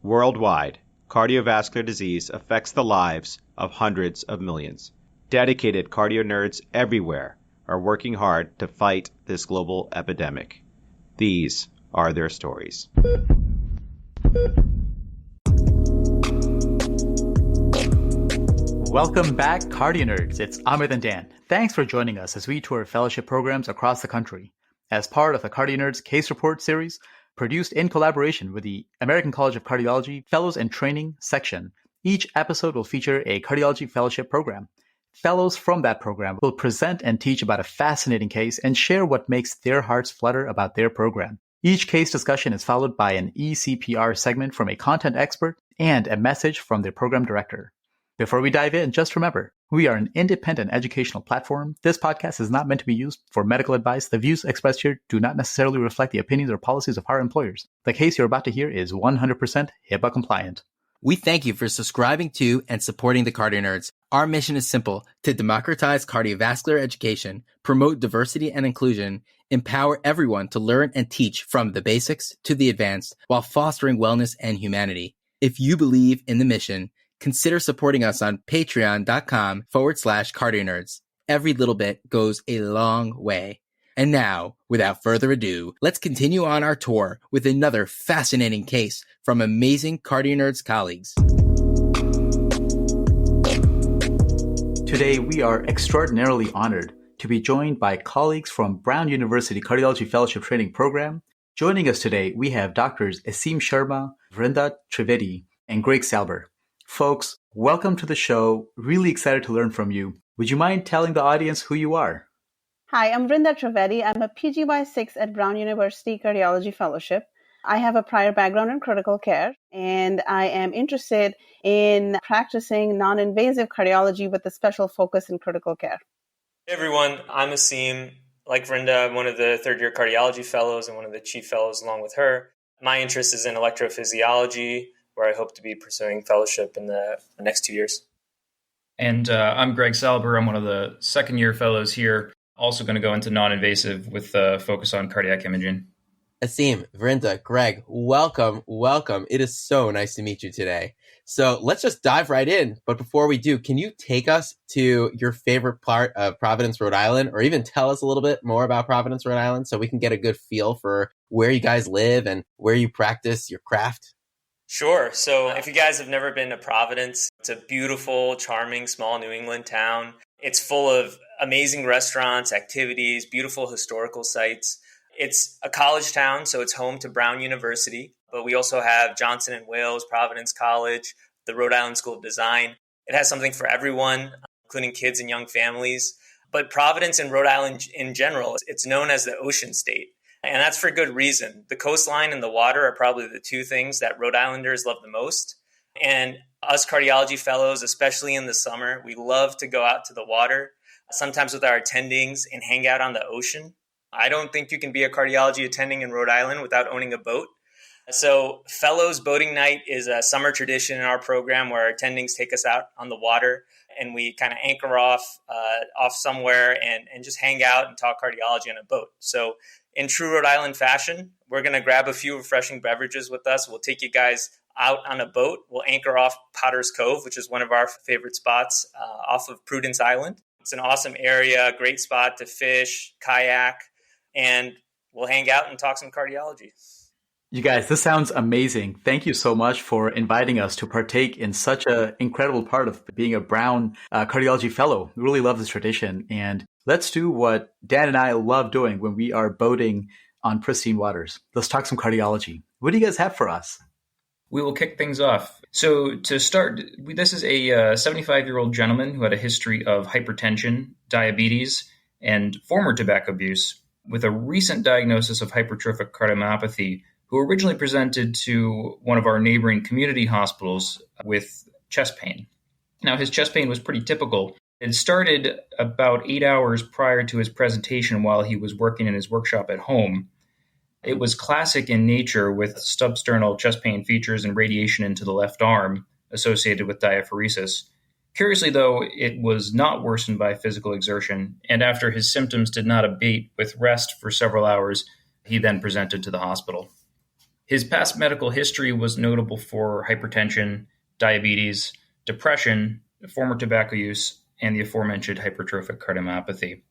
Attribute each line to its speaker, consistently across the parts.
Speaker 1: Worldwide, cardiovascular disease affects the lives of hundreds of millions. Dedicated cardio nerds everywhere are working hard to fight this global epidemic. These are their stories.
Speaker 2: Welcome back, CardioNerds. It's Amit and Dan. Thanks for joining us as we tour fellowship programs across the country. As part of the CardioNerds Case Reports series, produced in collaboration with the American College of Cardiology Fellows and Training section, each episode will feature a cardiology fellowship program. Fellows from that program will present and teach about a fascinating case and share what makes their hearts flutter about their program. Each case discussion is followed by an E-CPR segment from a content expert and a message from their program director. Before we dive in, just remember, we are an independent educational platform. This podcast is not meant to be used for medical advice. The views expressed here do not necessarily reflect the opinions or policies of our employers. The case you're about to hear is 100% HIPAA compliant.
Speaker 3: We thank you for subscribing to and supporting the CardioNerds. Our mission is simple: to democratize cardiovascular education, promote diversity and inclusion, empower everyone to learn and teach from the basics to the advanced, while fostering wellness and humanity. If you believe in the mission, consider supporting us on patreon.com/CardioNerds. Every little bit goes a long way. And now, without further ado, let's continue on our tour with another fascinating case from amazing CardioNerds colleagues.
Speaker 2: Today, we are extraordinarily honored to be joined by colleagues from Brown University Cardiology Fellowship Training Program. Joining us today, we have Doctors Esseim Sharma, Vrinda Trivedi, and Greg Salber. Folks, welcome to the show. Really excited to learn from you. Would you mind telling the audience who you are?
Speaker 4: Hi, I'm Vrinda Trivedi. I'm a PGY6 at Brown University Cardiology Fellowship. I have a prior background in critical care, and I am interested in practicing non-invasive cardiology with a special focus in critical care.
Speaker 5: Hey everyone, I'm Esseim. Like Vrinda, I'm one of the third-year cardiology fellows and one of the chief fellows along with her. My interest is in electrophysiology, where I hope to be pursuing fellowship in the next 2 years.
Speaker 6: And I'm Greg Salber. I'm one of the second-year fellows here, also going to go into non-invasive with a focus on cardiac imaging.
Speaker 3: Esseim, Vrinda, Greg, welcome. It is so nice to meet you today. So let's just dive right in. But before we do, can you take us to your favorite part of Providence, Rhode Island, or even tell us a little bit more about Providence, Rhode Island, so we can get a good feel for where you guys live and where you practice your craft?
Speaker 5: Sure. So if you guys have never been to Providence, it's a beautiful, charming, small New England town. It's full of amazing restaurants, activities, beautiful historical sites. It's a college town, so it's home to Brown University, but we also have Johnson & Wales, Providence College, the Rhode Island School of Design. It has something for everyone, including kids and young families. But Providence and Rhode Island in general, it's known as the Ocean State. And that's for good reason. The coastline and the water are probably the two things that Rhode Islanders love the most. And us cardiology fellows, especially in the summer, we love to go out to the water, sometimes with our attendings, and hang out on the ocean. I don't think you can be a cardiology attending in Rhode Island without owning a boat. So Fellows Boating Night is a summer tradition in our program where our attendings take us out on the water and we kind of anchor off somewhere and just hang out and talk cardiology on a boat. So in true Rhode Island fashion, we're going to grab a few refreshing beverages with us. We'll take you guys out on a boat. We'll anchor off Potter's Cove, which is one of our favorite spots off of Prudence Island. It's an awesome area, great spot to fish, kayak, and we'll hang out and talk some cardiology.
Speaker 2: You guys, this sounds amazing. Thank you so much for inviting us to partake in such an incredible part of being a Brown cardiology fellow. We really love this tradition. And let's do what Dan and I love doing when we are boating on pristine waters. Let's talk some cardiology. What do you guys have for us?
Speaker 6: We will kick things off. So to start, this is a 75-year-old gentleman who had a history of hypertension, diabetes, and former tobacco abuse with a recent diagnosis of hypertrophic cardiomyopathy, who originally presented to one of our neighboring community hospitals with chest pain. Now, his chest pain was pretty typical. It started about 8 hours prior to his presentation while he was working in his workshop at home. It was classic in nature with substernal chest pain features and radiation into the left arm associated with diaphoresis. Curiously, though, it was not worsened by physical exertion, and after his symptoms did not abate with rest for several hours, he then presented to the hospital. His past medical history was notable for hypertension, diabetes, depression, former tobacco use, and the aforementioned hypertrophic cardiomyopathy.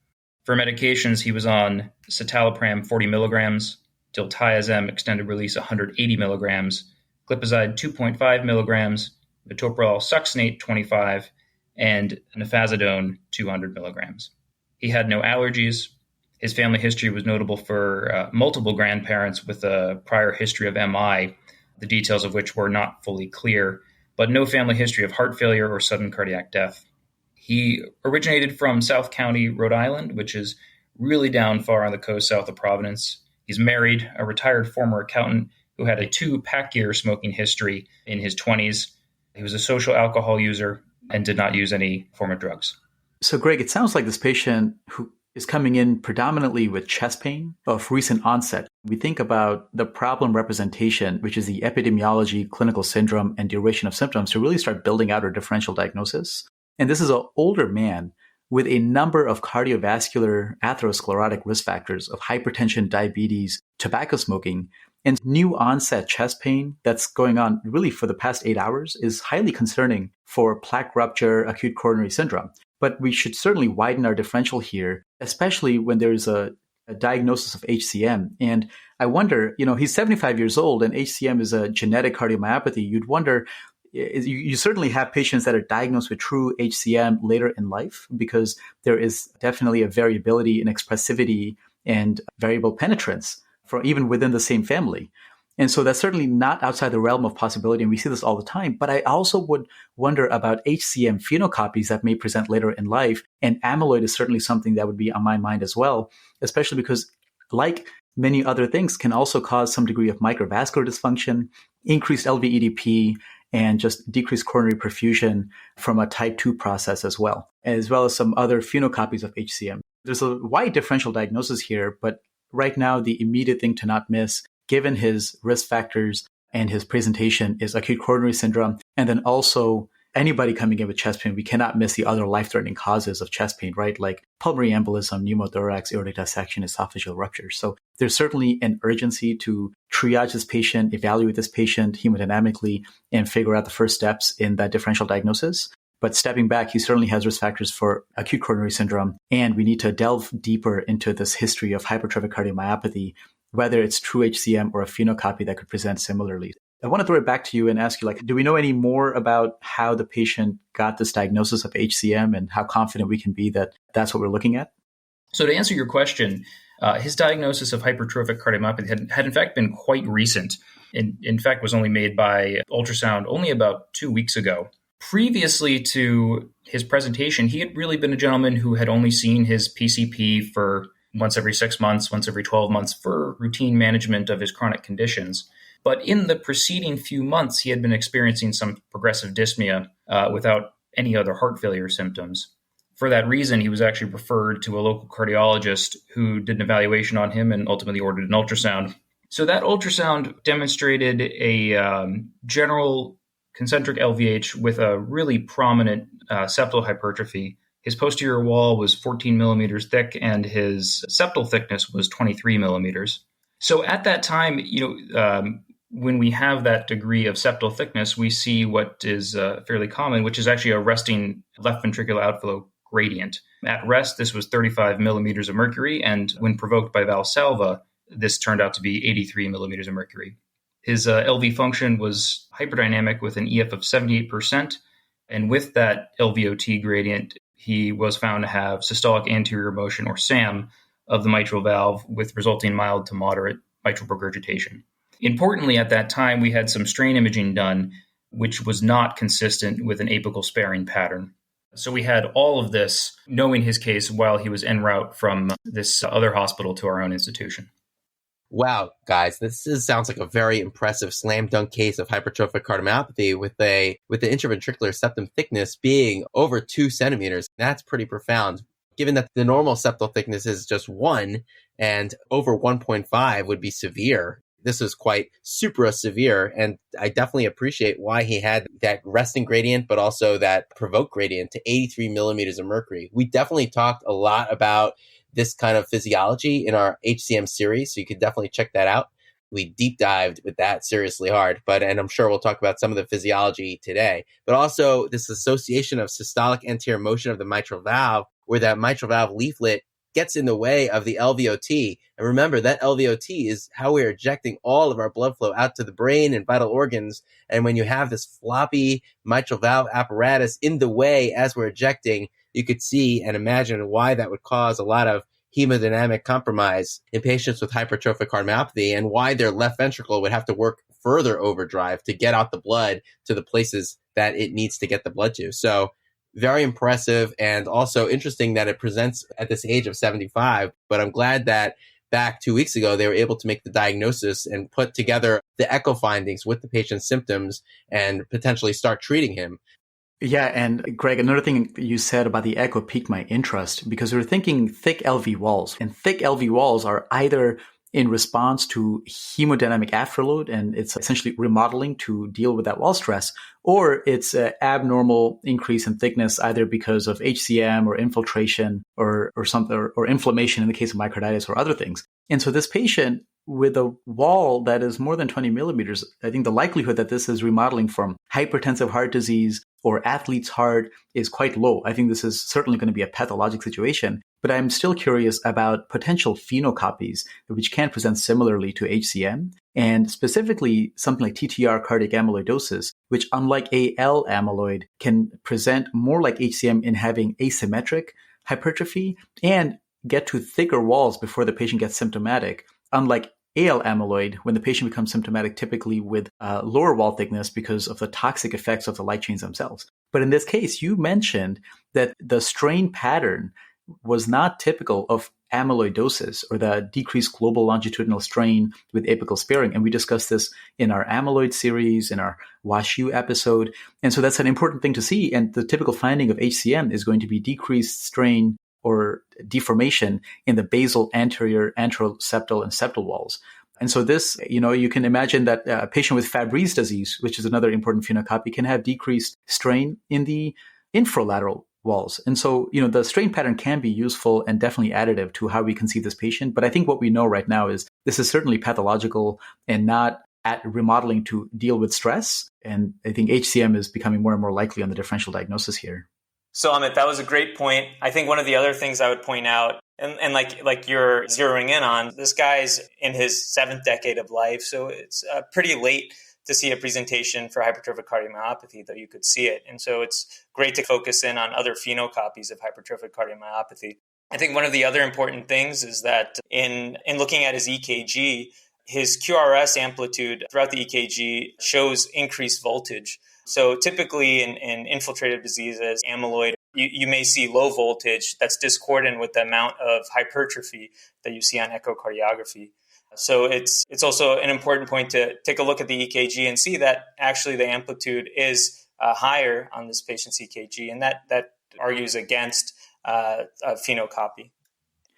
Speaker 6: For medications, he was on citalopram 40 milligrams, diltiazem extended release 180 milligrams, glipizide 2.5 milligrams, metoprolol succinate 25, and nifazodone 200 milligrams. He had no allergies. His family history was notable for multiple grandparents with a prior history of MI, the details of which were not fully clear, but no family history of heart failure or sudden cardiac death. He originated from South County, Rhode Island, which is really down far on the coast south of Providence. He's married, a retired former accountant who had a 2-pack-year smoking history in his 20s. He was a social alcohol user and did not use any form of drugs.
Speaker 2: So, Greg, it sounds like this patient who is coming in predominantly with chest pain of recent onset. We think about the problem representation, which is the epidemiology, clinical syndrome, and duration of symptoms to really start building out our differential diagnosis. And this is an older man with a number of cardiovascular atherosclerotic risk factors of hypertension, diabetes, tobacco smoking, and new onset chest pain that's going on really for the past 8 hours is highly concerning for plaque rupture, acute coronary syndrome. But we should certainly widen our differential here, especially when there's a diagnosis of HCM. And I wonder, he's 75 years old and HCM is a genetic cardiomyopathy. You'd wonder, you certainly have patients that are diagnosed with true HCM later in life because there is definitely a variability in expressivity and variable penetrance for even within the same family. And so that's certainly not outside the realm of possibility. And we see this all the time. But I also would wonder about HCM phenocopies that may present later in life. And amyloid is certainly something that would be on my mind as well, especially because like many other things can also cause some degree of microvascular dysfunction, increased LV-EDP, and just decreased coronary perfusion from a type 2 process as well as some other phenocopies of HCM. There's a wide differential diagnosis here, but right now the immediate thing to not miss, given his risk factors and his presentation, is acute coronary syndrome. And then also anybody coming in with chest pain, we cannot miss the other life-threatening causes of chest pain, right? Like pulmonary embolism, pneumothorax, aortic dissection, esophageal rupture. So there's certainly an urgency to triage this patient, evaluate this patient hemodynamically, and figure out the first steps in that differential diagnosis. But stepping back, he certainly has risk factors for acute coronary syndrome. And we need to delve deeper into this history of hypertrophic cardiomyopathy, whether it's true HCM or a phenocopy that could present similarly. I want to throw it back to you and ask you, do we know any more about how the patient got this diagnosis of HCM and how confident we can be that that's what we're looking at?
Speaker 6: So to answer your question, his diagnosis of hypertrophic cardiomyopathy had in fact been quite recent. In fact, was only made by ultrasound only about 2 weeks ago. Previously to his presentation, he had really been a gentleman who had only seen his PCP for once every 6 months, once every 12 months for routine management of his chronic conditions. But in the preceding few months, he had been experiencing some progressive dyspnea without any other heart failure symptoms. For that reason, he was actually referred to a local cardiologist who did an evaluation on him and ultimately ordered an ultrasound. So that ultrasound demonstrated a general concentric LVH with a really prominent septal hypertrophy. His posterior wall was 14 millimeters thick and his septal thickness was 23 millimeters. So at that time, when we have that degree of septal thickness, we see what is fairly common, which is actually a resting left ventricular outflow gradient. At rest, this was 35 millimeters of mercury, and when provoked by Valsalva, this turned out to be 83 millimeters of mercury. His LV function was hyperdynamic with an EF of 78%, and with that LVOT gradient, he was found to have systolic anterior motion, or SAM, of the mitral valve with resulting mild to moderate mitral regurgitation. Importantly, at that time, we had some strain imaging done, which was not consistent with an apical sparing pattern. So we had all of this knowing his case while he was en route from this other hospital to our own institution.
Speaker 3: Wow, guys, sounds like a very impressive slam dunk case of hypertrophic cardiomyopathy with the intraventricular septum thickness being over 2 centimeters. That's pretty profound. Given that the normal septal thickness is just 1 and over 1.5 would be severe. This is quite supra severe, and I definitely appreciate why he had that resting gradient, but also that provoked gradient to 83 millimeters of mercury. We definitely talked a lot about this kind of physiology in our HCM series, so you could definitely check that out. we deep dived with that seriously hard, and I'm sure we'll talk about some of the physiology today, but also this association of systolic anterior motion of the mitral valve, where that mitral valve leaflet gets in the way of the LVOT. And remember, that LVOT is how we're ejecting all of our blood flow out to the brain and vital organs. And when you have this floppy mitral valve apparatus in the way as we're ejecting, you could see and imagine why that would cause a lot of hemodynamic compromise in patients with hypertrophic cardiomyopathy, and why their left ventricle would have to work further overdrive to get out the blood to the places that it needs to get the blood to. So very impressive, and also interesting that it presents at this age of 75. But I'm glad that back 2 weeks ago, they were able to make the diagnosis and put together the echo findings with the patient's symptoms and potentially start treating him.
Speaker 2: Yeah, and Greg, another thing you said about the echo piqued my interest, because we were thinking thick LV walls, and thick LV walls are either in response to hemodynamic afterload, and it's essentially remodeling to deal with that wall stress, or it's an abnormal increase in thickness, either because of HCM or infiltration or something, or inflammation in the case of myocarditis or other things. And so this patient with a wall that is more than 20 millimeters, I think the likelihood that this is remodeling from hypertensive heart disease or athlete's heart is quite low. I think this is certainly going to be a pathologic situation, but I'm still curious about potential phenocopies which can present similarly to HCM, and specifically something like TTR cardiac amyloidosis, which unlike AL amyloid can present more like HCM in having asymmetric hypertrophy and get to thicker walls before the patient gets symptomatic, unlike AL amyloid, when the patient becomes symptomatic typically with lower wall thickness because of the toxic effects of the light chains themselves. But in this case, you mentioned that the strain pattern was not typical of amyloidosis, or the decreased global longitudinal strain with apical sparing. And we discussed this in our amyloid series, in our WashU episode. And so that's an important thing to see. And the typical finding of HCM is going to be decreased strain or deformation in the basal, anterior, anteroseptal, and septal walls. And so this, you can imagine that a patient with Fabry's disease, which is another important phenocopy, can have decreased strain in the infralateral walls. And so, the strain pattern can be useful and definitely additive to how we can see this patient. But I think what we know right now is this is certainly pathological and not at remodeling to deal with stress. And I think HCM is becoming more and more likely on the differential diagnosis here.
Speaker 5: So Amit, that was a great point. I think one of the other things I would point out, and like you're zeroing in on, this guy's in his 7th decade of life, so it's pretty late to see a presentation for hypertrophic cardiomyopathy, though you could see it. And so it's great to focus in on other phenocopies of hypertrophic cardiomyopathy. I think one of the other important things is that in looking at his EKG, his QRS amplitude throughout the EKG shows increased voltage. So typically in infiltrative diseases, amyloid, you may see low voltage that's discordant with the amount of hypertrophy that you see on echocardiography. So it's also an important point to take a look at the EKG and see that actually the amplitude is higher on this patient's EKG, and that argues against a phenocopy.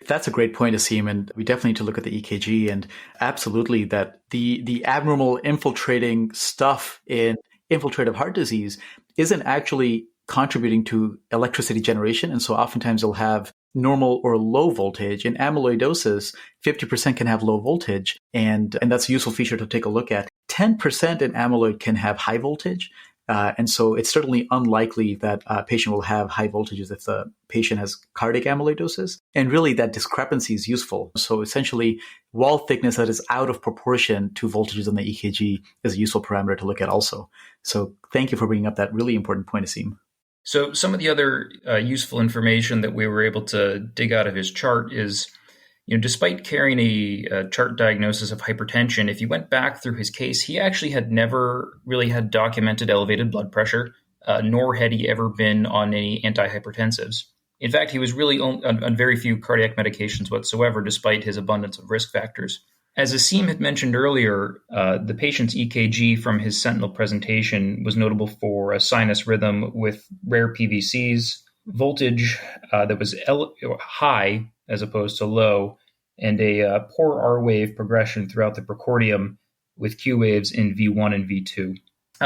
Speaker 2: That's a great point, Esseim, and we definitely need to look at the EKG, and absolutely that the abnormal infiltrating stuff in infiltrative heart disease isn't actually contributing to electricity generation. And so oftentimes you'll have normal or low voltage. In amyloidosis, 50% can have low voltage. And that's a useful feature to take a look at. 10% in amyloid can have high voltage. And so it's certainly unlikely that a patient will have high voltages if the patient has cardiac amyloidosis. And really that discrepancy is useful. So essentially wall thickness that is out of proportion to voltages on the EKG is a useful parameter to look at also. So thank you for bringing up that really important point, Esseim.
Speaker 6: So some of the other useful information that we were able to dig out of his chart is, despite carrying a chart diagnosis of hypertension, if you went back through his case, he actually had never really had documented elevated blood pressure, nor had he ever been on any antihypertensives. In fact, he was really on very few cardiac medications whatsoever, despite his abundance of risk factors. As Esseim had mentioned earlier, the patient's EKG from his sentinel presentation was notable for a sinus rhythm with rare PVCs, voltage that was high as opposed to low, and a poor R wave progression throughout the precordium with Q waves in V1 and V2.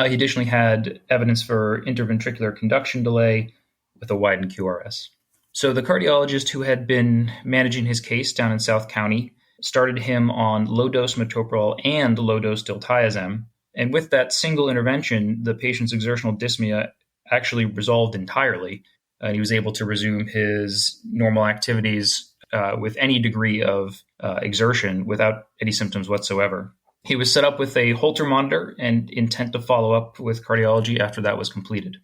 Speaker 6: He additionally had evidence for interventricular conduction delay with a widened QRS. So the cardiologist who had been managing his case down in South County started him on low-dose metoprolol and low-dose diltiazem. And with that single intervention, the patient's exertional dyspnea actually resolved entirely. And he was able to resume his normal activities with any degree of exertion without any symptoms whatsoever. He was set up with a Holter monitor and intent to follow up with cardiology after that was completed.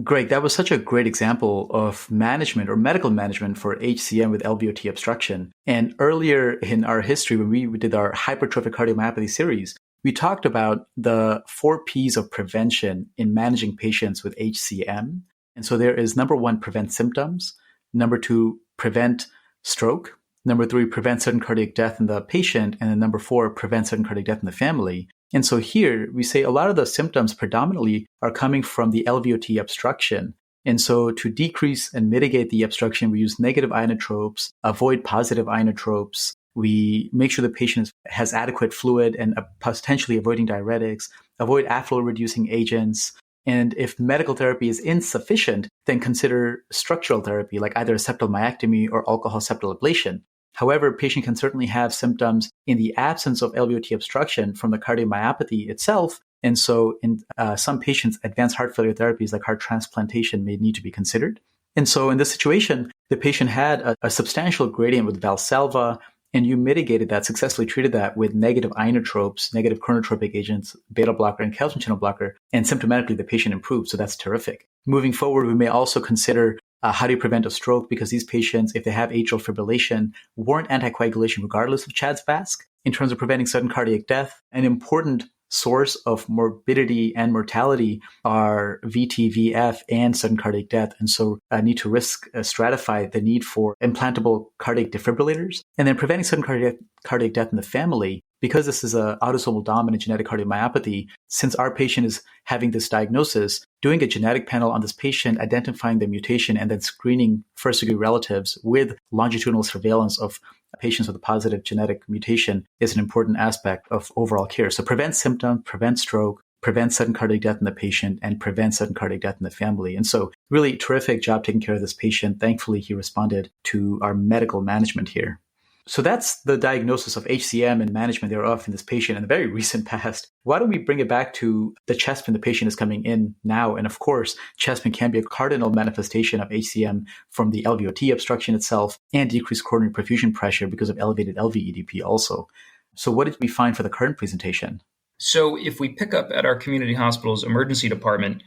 Speaker 2: Greg, that was such a great example of management or medical management for HCM with LVOT obstruction. And earlier in our history, when we did our Hypertrophic Cardiomyopathy series, we talked about the 4 Ps of prevention in managing patients with HCM. And so there is number 1, prevent symptoms. Number 2, prevent stroke. Number 3, prevent sudden cardiac death in the patient. And then number 4, prevent sudden cardiac death in the family. And so here we say a lot of the symptoms predominantly are coming from the LVOT obstruction. And so to decrease and mitigate the obstruction, we use negative inotropes, avoid positive inotropes. We make sure the patient has adequate fluid and potentially avoiding diuretics, avoid affluent reducing agents. And if medical therapy is insufficient, then consider structural therapy like either a septal myectomy or alcohol septal ablation. However, a patient can certainly have symptoms in the absence of LVOT obstruction from the cardiomyopathy itself. And so in some patients, advanced heart failure therapies like heart transplantation may need to be considered. And so in this situation, the patient had a substantial gradient with Valsalva, and you mitigated that, successfully treated that with negative inotropes, negative chronotropic agents, beta blocker and calcium channel blocker, and symptomatically the patient improved. So that's terrific. Moving forward, we may also consider how do you prevent a stroke, because these patients, if they have atrial fibrillation, warrant anticoagulation regardless of CHA-2DS2-VASc. In terms of preventing sudden cardiac death, an important source of morbidity and mortality are VT, VF, and sudden cardiac death. And so I need to stratify the need for implantable cardiac defibrillators. And then preventing sudden cardiac death in the family, because this is an autosomal dominant genetic cardiomyopathy, since our patient is having this diagnosis, doing a genetic panel on this patient, identifying the mutation, and then screening first-degree relatives with longitudinal surveillance of patients with a positive genetic mutation is an important aspect of overall care. So prevent symptoms, prevent stroke, prevent sudden cardiac death in the patient, and prevent sudden cardiac death in the family. And so really terrific job taking care of this patient. Thankfully, he responded to our medical management here. So that's the diagnosis of HCM and management thereof in this patient in the very recent past. Why don't we bring it back to the chest pain the patient is coming in now? And of course, chest pain can be a cardinal manifestation of HCM from the LVOT obstruction itself and decreased coronary perfusion pressure because of elevated LVEDP also. So what did we find for the current presentation?
Speaker 6: So if we pick up at our community hospital's emergency department,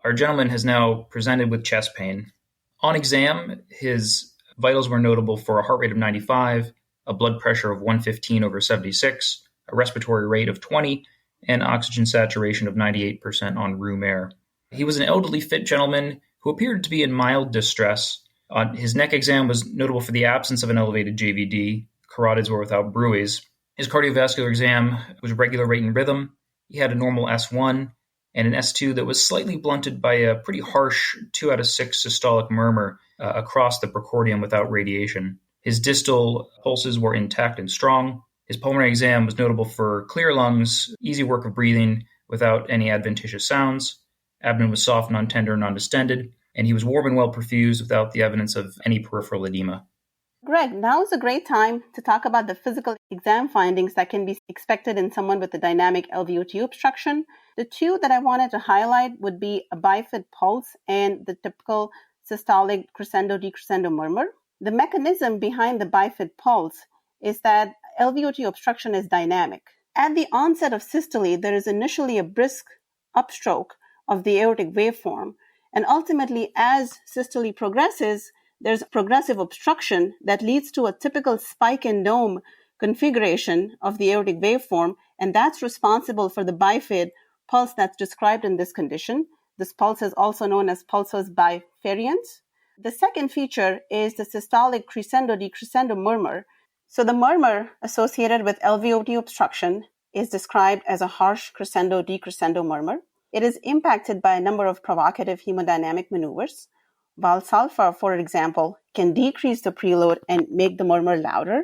Speaker 6: our gentleman has now presented with chest pain. On exam, his vitals were notable for a heart rate of 95, a blood pressure of 115 over 76, a respiratory rate of 20, and oxygen saturation of 98% on room air. He was an elderly, fit gentleman who appeared to be in mild distress. His neck exam was notable for the absence of an elevated JVD. Carotids were without bruits. His cardiovascular exam was regular rate and rhythm. He had a normal S1 and an S2 that was slightly blunted by a pretty harsh 2 out of 6 systolic murmur across the precordium without radiation. His distal pulses were intact and strong. His pulmonary exam was notable for clear lungs, easy work of breathing without any adventitious sounds. Abdomen was soft, non-tender, non-distended, and he was warm and well perfused without the evidence of any peripheral edema.
Speaker 4: Greg, now is a great time to talk about the physical exam findings that can be expected in someone with a dynamic LVOT obstruction. The 2 that I wanted to highlight would be a bifid pulse and the typical systolic crescendo-decrescendo murmur. The mechanism behind the bifid pulse is that LVOT obstruction is dynamic. At the onset of systole, there is initially a brisk upstroke of the aortic waveform, and ultimately, as systole progresses, there's progressive obstruction that leads to a typical spike and dome configuration of the aortic waveform, and that's responsible for the bifid pulse that's described in this condition. This pulse is also known as pulsus bifarians. The second feature is the systolic crescendo-decrescendo murmur. So the murmur associated with LVOT obstruction is described as a harsh crescendo-decrescendo murmur. It is impacted by a number of provocative hemodynamic maneuvers. Valsalva, for example, can decrease the preload and make the murmur louder.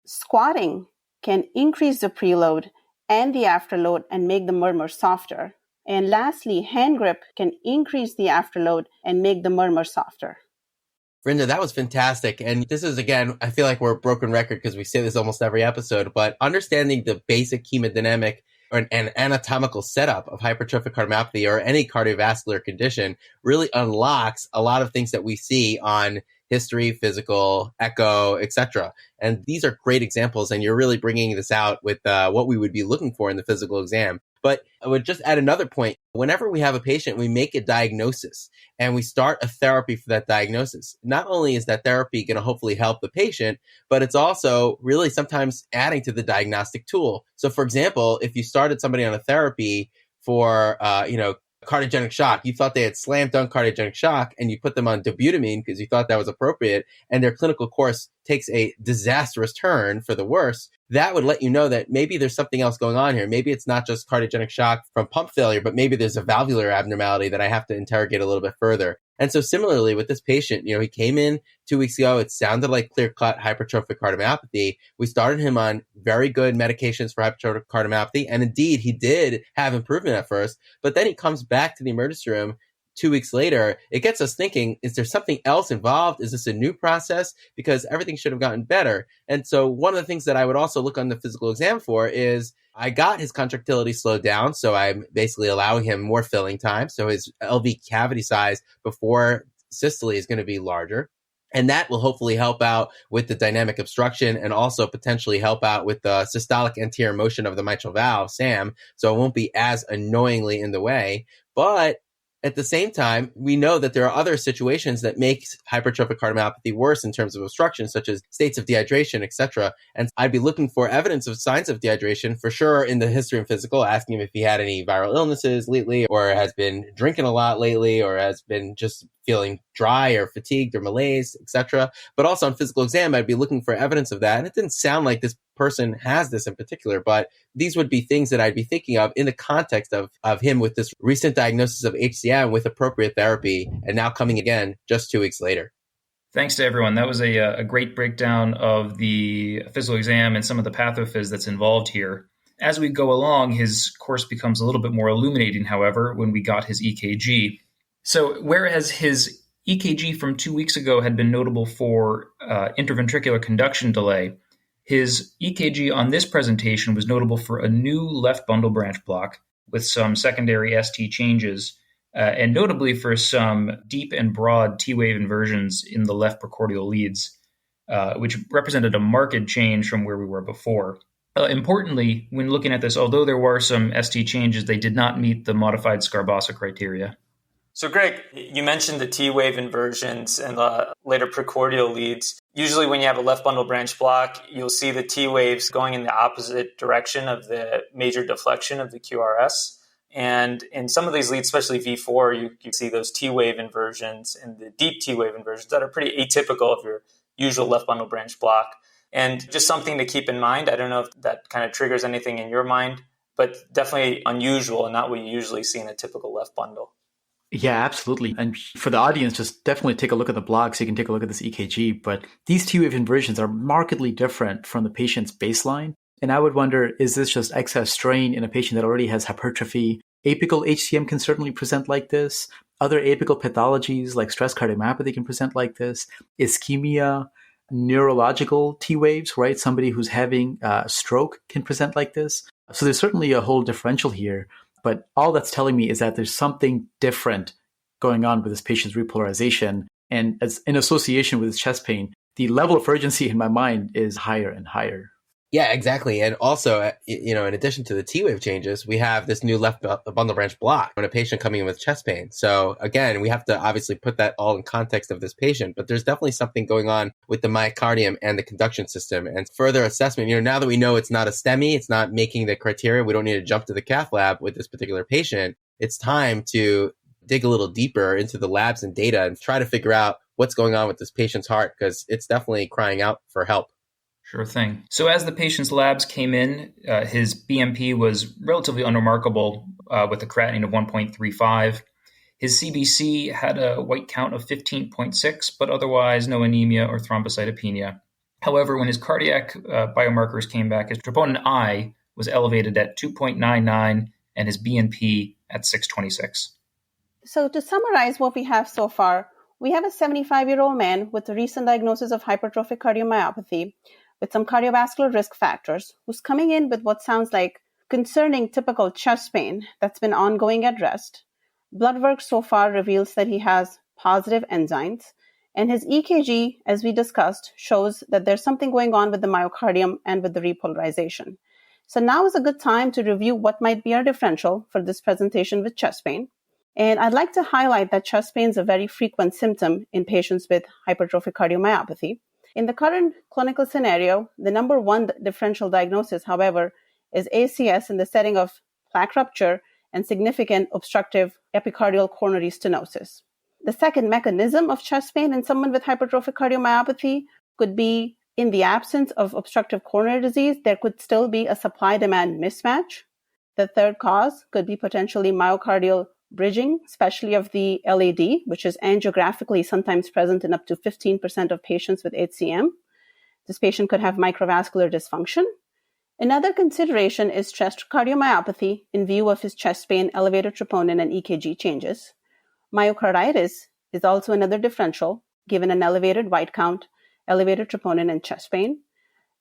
Speaker 4: Squatting can increase the preload and the afterload and make the murmur softer. And lastly, hand grip can increase the afterload and make the murmur softer.
Speaker 3: Vrinda, that was fantastic. And this is, again, I feel like we're a broken record because we say this almost every episode, but understanding the basic hemodynamic and anatomical setup of hypertrophic cardiomyopathy or any cardiovascular condition really unlocks a lot of things that we see on history, physical, echo, etc. And these are great examples, and you're really bringing this out with what we would be looking for in the physical exam. But I would just add another point. Whenever we have a patient, we make a diagnosis and we start a therapy for that diagnosis. Not only is that therapy going to hopefully help the patient, but it's also really sometimes adding to the diagnostic tool. So for example, if you started somebody on a therapy for, cardiogenic shock, you thought they had slam dunk cardiogenic shock and you put them on dobutamine because you thought that was appropriate, and their clinical course takes a disastrous turn for the worse, that would let you know that maybe there's something else going on here. Maybe it's not just cardiogenic shock from pump failure, but maybe there's a valvular abnormality that I have to interrogate a little bit further. And so similarly with this patient, he came in 2 weeks ago. It sounded like clear-cut hypertrophic cardiomyopathy. We started him on very good medications for hypertrophic cardiomyopathy. And indeed, he did have improvement at first, but then he comes back to the emergency room 2 weeks later. It gets us thinking, is there something else involved? Is this a new process? Because everything should have gotten better. And so one of the things that I would also look on the physical exam for is I got his contractility slowed down. So I'm basically allowing him more filling time. So his LV cavity size before systole is going to be larger. And that will hopefully help out with the dynamic obstruction and also potentially help out with the systolic anterior motion of the mitral valve, SAM. So it won't be as annoyingly in the way. But at the same time, we know that there are other situations that make hypertrophic cardiomyopathy worse in terms of obstruction, such as states of dehydration, etc. And I'd be looking for evidence of signs of dehydration for sure in the history and physical, asking him if he had any viral illnesses lately, or has been drinking a lot lately, or has been just feeling dry or fatigued or malaise, etc. But also on physical exam, I'd be looking for evidence of that. And it didn't sound like this person has this in particular, but these would be things that I'd be thinking of in the context of him with this recent diagnosis of HCM with appropriate therapy, and now coming again just 2 weeks later.
Speaker 6: Thanks to everyone. That was a great breakdown of the physical exam and some of the pathophys that's involved here. As we go along, his course becomes a little bit more illuminating, however, when we got his EKG. So whereas his EKG from 2 weeks ago had been notable for interventricular conduction delay, his EKG on this presentation was notable for a new left bundle branch block with some secondary ST changes, and notably for some deep and broad T-wave inversions in the left precordial leads, which represented a marked change from where we were before. Importantly, when looking at this, although there were some ST changes, they did not meet the modified Scarbossa criteria.
Speaker 5: So Greg, you mentioned the T-wave inversions and the later precordial leads. Usually when you have a left bundle branch block, you'll see the T-waves going in the opposite direction of the major deflection of the QRS. And in some of these leads, especially V4, you see those T-wave inversions and the deep T-wave inversions that are pretty atypical of your usual left bundle branch block. And just something to keep in mind, I don't know if that kind of triggers anything in your mind, but definitely unusual and not what you usually see in a typical left bundle.
Speaker 2: Yeah, absolutely. And for the audience, just definitely take a look at the blog so you can take a look at this EKG. But these T-wave inversions are markedly different from the patient's baseline. And I would wonder, is this just excess strain in a patient that already has hypertrophy? Apical HCM can certainly present like this. Other apical pathologies like stress cardiomyopathy can present like this. Ischemia, neurological T-waves, right? Somebody who's having a stroke can present like this. So there's certainly a whole differential here. But all that's telling me is that there's something different going on with this patient's repolarization. And as in association with his chest pain, the level of urgency in my mind is higher and higher.
Speaker 3: Yeah, exactly. And also, in addition to the T-wave changes, we have this new left bundle branch block when a patient coming in with chest pain. So again, we have to obviously put that all in context of this patient, but there's definitely something going on with the myocardium and the conduction system. And further assessment, now that we know it's not a STEMI, it's not making the criteria, we don't need to jump to the cath lab with this particular patient. It's time to dig a little deeper into the labs and data and try to figure out what's going on with this patient's heart, because it's definitely crying out for help.
Speaker 6: Sure thing. So as the patient's labs came in, his BMP was relatively unremarkable with a creatinine of 1.35. His CBC had a white count of 15.6, but otherwise no anemia or thrombocytopenia. However, when his cardiac biomarkers came back, his troponin I was elevated at 2.99 and his BNP at 626.
Speaker 4: So to summarize what we have so far, We have a 75-year-old man with a recent diagnosis of hypertrophic cardiomyopathy with some cardiovascular risk factors who's coming in with what sounds like concerning typical chest pain that's been ongoing at rest. Blood work so far reveals that he has positive enzymes, and his EKG, as we discussed, shows that there's something going on with the myocardium and with the repolarization. So now is a good time to review what might be our differential for this presentation with chest pain. And I'd like to highlight that chest pain is a very frequent symptom in patients with hypertrophic cardiomyopathy. In the current clinical scenario, the number one differential diagnosis, however, is ACS in the setting of plaque rupture and significant obstructive epicardial coronary stenosis. The second mechanism of chest pain in someone with hypertrophic cardiomyopathy could be in the absence of obstructive coronary disease, there could still be a supply-demand mismatch. The third cause could be potentially myocardial bridging, especially of the LAD, which is angiographically sometimes present in up to 15% of patients with HCM. This patient could have microvascular dysfunction. Another consideration is chest cardiomyopathy in view of his chest pain, elevated troponin, and EKG changes. Myocarditis is also another differential, given an elevated white count, elevated troponin, and chest pain.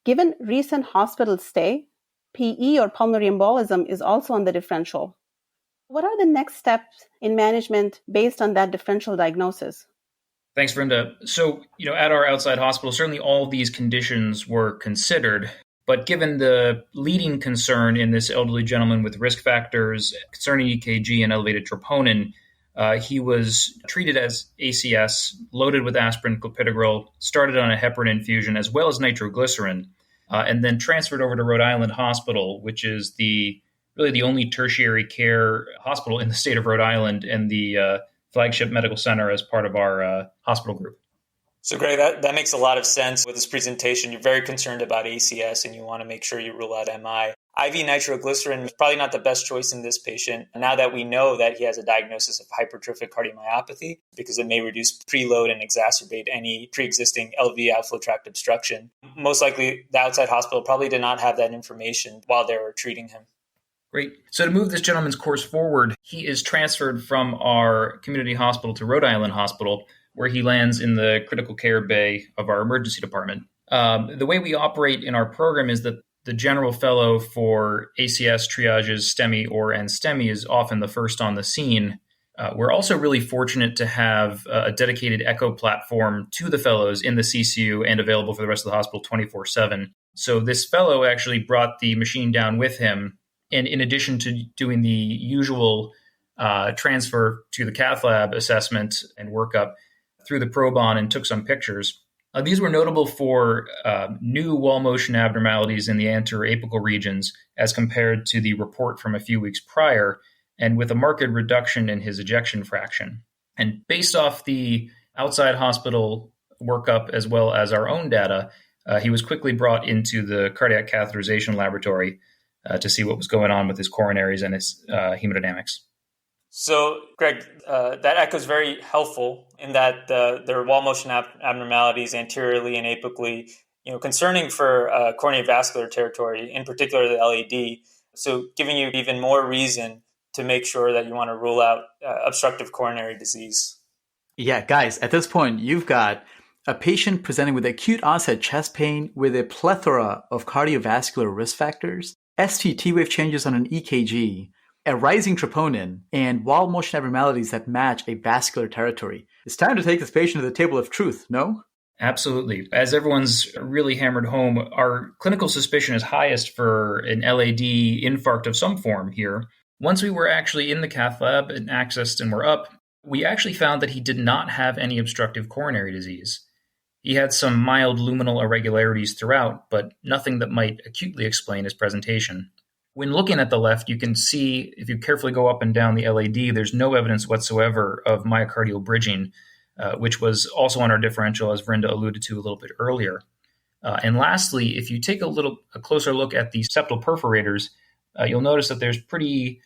Speaker 4: Given recent hospital stay, PE or pulmonary embolism is also on the differential. What are the next steps in management based on that differential diagnosis?
Speaker 6: Thanks, Vrinda. So, at our outside hospital, certainly all of these conditions were considered. But given the leading concern in this elderly gentleman with risk factors concerning EKG and elevated troponin, he was treated as ACS, loaded with aspirin, clopidogrel, started on a heparin infusion as well as nitroglycerin, and then transferred over to Rhode Island Hospital, which is really the only tertiary care hospital in the state of Rhode Island and the flagship medical center as part of our hospital group.
Speaker 5: So, Greg, that makes a lot of sense with this presentation. You're very concerned about ACS and you want to make sure you rule out MI. IV nitroglycerin is probably not the best choice in this patient. Now that we know that he has a diagnosis of hypertrophic cardiomyopathy, because it may reduce preload and exacerbate any pre-existing LV outflow tract obstruction, most likely the outside hospital probably did not have that information while they were treating him.
Speaker 6: Great. So to move this gentleman's course forward, he is transferred from our community hospital to Rhode Island Hospital, where he lands in the critical care bay of our emergency department. The way we operate in our program is that the general fellow for ACS triages, STEMI or NSTEMI is often the first on the scene. We're also really fortunate to have a dedicated echo platform to the fellows in the CCU and available for the rest of the hospital 24/7. So this fellow actually brought the machine down with him. And in addition to doing the usual transfer to the cath lab assessment and workup, through the probon and took some pictures. These were notable for new wall motion abnormalities in the anterior apical regions as compared to the report from a few weeks prior, and with a marked reduction in his ejection fraction. And based off the outside hospital workup as well as our own data, he was quickly brought into the cardiac catheterization laboratory to see what was going on with his coronaries and his hemodynamics.
Speaker 5: So, Greg, that echoes very helpful in that there are wall motion abnormalities anteriorly and apically, concerning for coronary vascular territory, in particular the LAD. So, giving you even more reason to make sure that you want to rule out obstructive coronary disease.
Speaker 2: Yeah, guys, at this point, you've got a patient presenting with acute onset chest pain with a plethora of cardiovascular risk factors, ST T-wave changes on an EKG, a rising troponin, and wall motion abnormalities that match a vascular territory. It's time to take this patient to the table of truth, no?
Speaker 6: Absolutely. As everyone's really hammered home, our clinical suspicion is highest for an LAD infarct of some form here. Once we were actually in the cath lab and accessed and were up, we actually found that he did not have any obstructive coronary disease. He had some mild luminal irregularities throughout, but nothing that might acutely explain his presentation. When looking at the left, you can see, if you carefully go up and down the LAD, there's no evidence whatsoever of myocardial bridging, which was also on our differential, as Vrinda alluded to a little bit earlier. And lastly, if you take a closer look at the septal perforators, you'll notice that there's pretty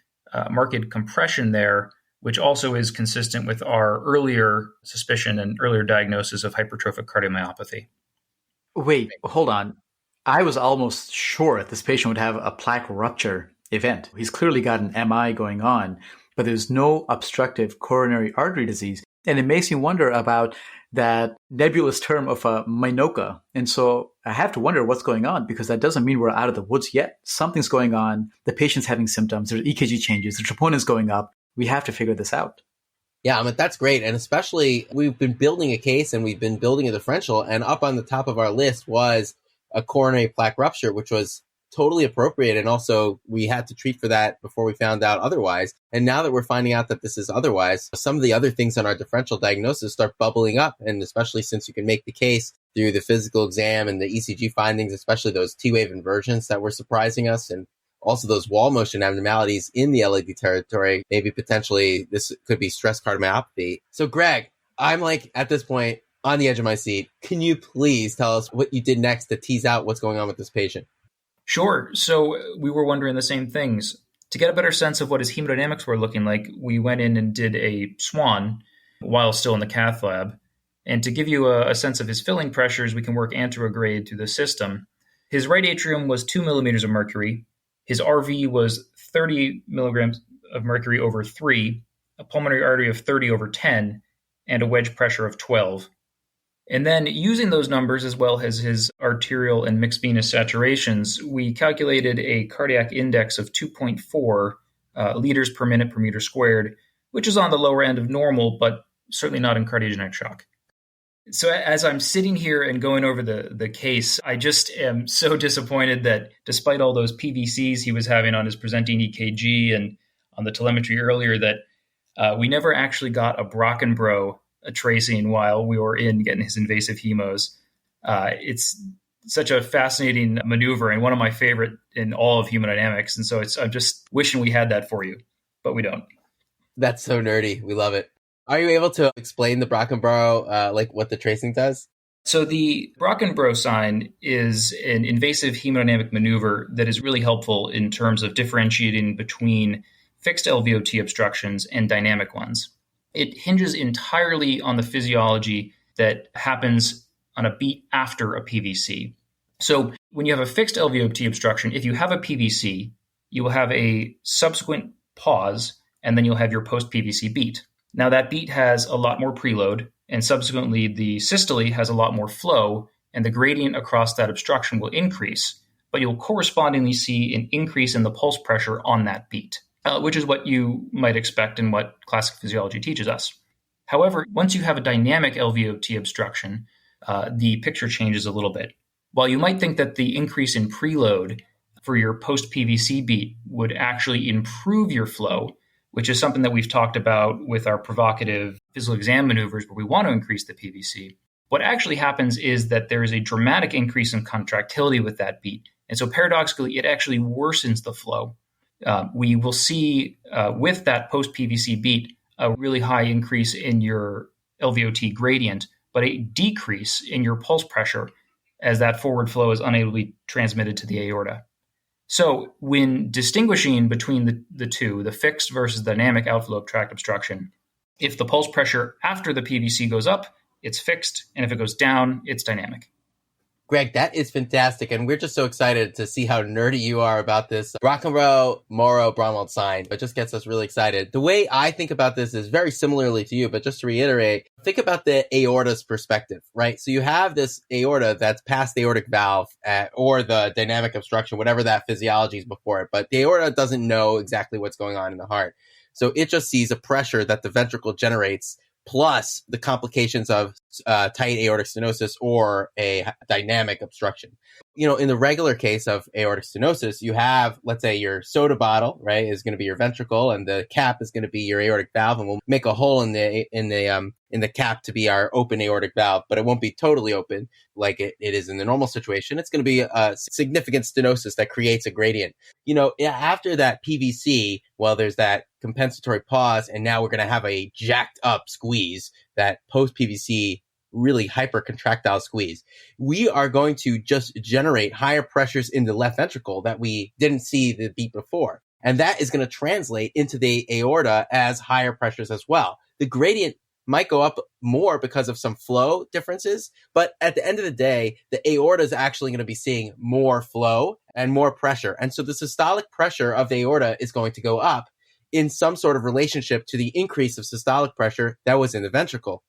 Speaker 6: marked compression there, which also is consistent with our earlier suspicion and earlier diagnosis of hypertrophic cardiomyopathy.
Speaker 2: Wait, hold on. I was almost sure this patient would have a plaque rupture event. He's clearly got an MI going on, but there's no obstructive coronary artery disease. And it makes me wonder about that nebulous term of a minoca. And so I have to wonder what's going on, because that doesn't mean we're out of the woods yet. Something's going on. The patient's having symptoms. There's EKG changes. The troponins going up. We have to figure this out.
Speaker 3: Yeah, I mean, that's great. And especially we've been building a case and we've been building a differential, and up on the top of our list was a coronary plaque rupture, which was totally appropriate. And also we had to treat for that before we found out otherwise. And now that we're finding out that this is otherwise, some of the other things on our differential diagnosis start bubbling up. And especially since you can make the case through the physical exam and the ECG findings, especially those T-wave inversions that were surprising us, and also those wall motion abnormalities in the LAD territory, maybe potentially this could be stress cardiomyopathy. So Greg, I'm like at this point on the edge of my seat. Can you please tell us what you did next to tease out what's going on with this patient?
Speaker 6: Sure. So we were wondering the same things. To get a better sense of what his hemodynamics were looking like, we went in and did a SWAN while still in the cath lab. And to give you a sense of his filling pressures, we can work anterograde through the system. His right atrium was 2 millimeters of mercury. His RV was 30 milligrams of mercury over 3, a pulmonary artery of 30 over 10, and a wedge pressure of 12. And then using those numbers as well as his arterial and mixed venous saturations, we calculated a cardiac index of 2.4 liters per minute per meter squared, which is on the lower end of normal, but certainly not in cardiogenic shock. So as I'm sitting here and going over the case, I just am so disappointed that despite all those PVCs he was having on his presenting EKG and on the telemetry earlier, that we never actually got a Brockenbrough tracing while we were in getting his invasive hemos. It's such a fascinating maneuver and one of my favorite in all of hemodynamics. And so I'm just wishing we had that for you, but we don't.
Speaker 3: That's so nerdy. We love it. Are you able to explain the Brockenbrough, like what the tracing does?
Speaker 6: So the Brockenbrough sign is an invasive hemodynamic maneuver that is really helpful in terms of differentiating between fixed LVOT obstructions and dynamic ones. It hinges entirely on the physiology that happens on a beat after a PVC. So when you have a fixed LVOT obstruction, if you have a PVC, you will have a subsequent pause, and then you'll have your post-PVC beat. Now that beat has a lot more preload, and subsequently the systole has a lot more flow, and the gradient across that obstruction will increase, but you'll correspondingly see an increase in the pulse pressure on that beat, which is what you might expect and what classic physiology teaches us. However, once you have a dynamic LVOT obstruction, the picture changes a little bit. While you might think that the increase in preload for your post-PVC beat would actually improve your flow, which is something that we've talked about with our provocative physical exam maneuvers where we want to increase the PVC, what actually happens is that there is a dramatic increase in contractility with that beat. And so paradoxically, it actually worsens the flow. We will see with that post-PVC beat a really high increase in your LVOT gradient, but a decrease in your pulse pressure as that forward flow is unable to be transmitted to the aorta. So when distinguishing between the two, the fixed versus dynamic outflow tract obstruction, if the pulse pressure after the PVC goes up, it's fixed, and if it goes down, it's dynamic.
Speaker 3: Greg, that is fantastic, and we're just so excited to see how nerdy you are about this Brockenbrough-Morrow-Braunwald sign. It just gets us really excited. The way I think about this is very similarly to you, but just to reiterate, think about the aorta's perspective, right? So you have this aorta that's past the aortic valve or the dynamic obstruction, whatever that physiology is before it, but the aorta doesn't know exactly what's going on in the heart. So it just sees a pressure that the ventricle generates plus the complications of tight aortic stenosis or a dynamic obstruction. You know, in the regular case of aortic stenosis, you have, let's say your soda bottle, right, is going to be your ventricle, and the cap is going to be your aortic valve, and we'll make a hole in the cap to be our open aortic valve, but it won't be totally open like it is in the normal situation. It's going to be a significant stenosis that creates a gradient. You know, after that PVC, well, there's that compensatory pause, and now we're going to have a jacked up squeeze, that post-PVC really hypercontractile squeeze. We are going to just generate higher pressures in the left ventricle that we didn't see the beat before. And that is going to translate into the aorta as higher pressures as well. The gradient might go up more because of some flow differences, but at the end of the day, the aorta is actually going to be seeing more flow and more pressure. And so the systolic pressure of the aorta is going to go up. in some sort of relationship to the increase of systolic pressure that was in the ventricle.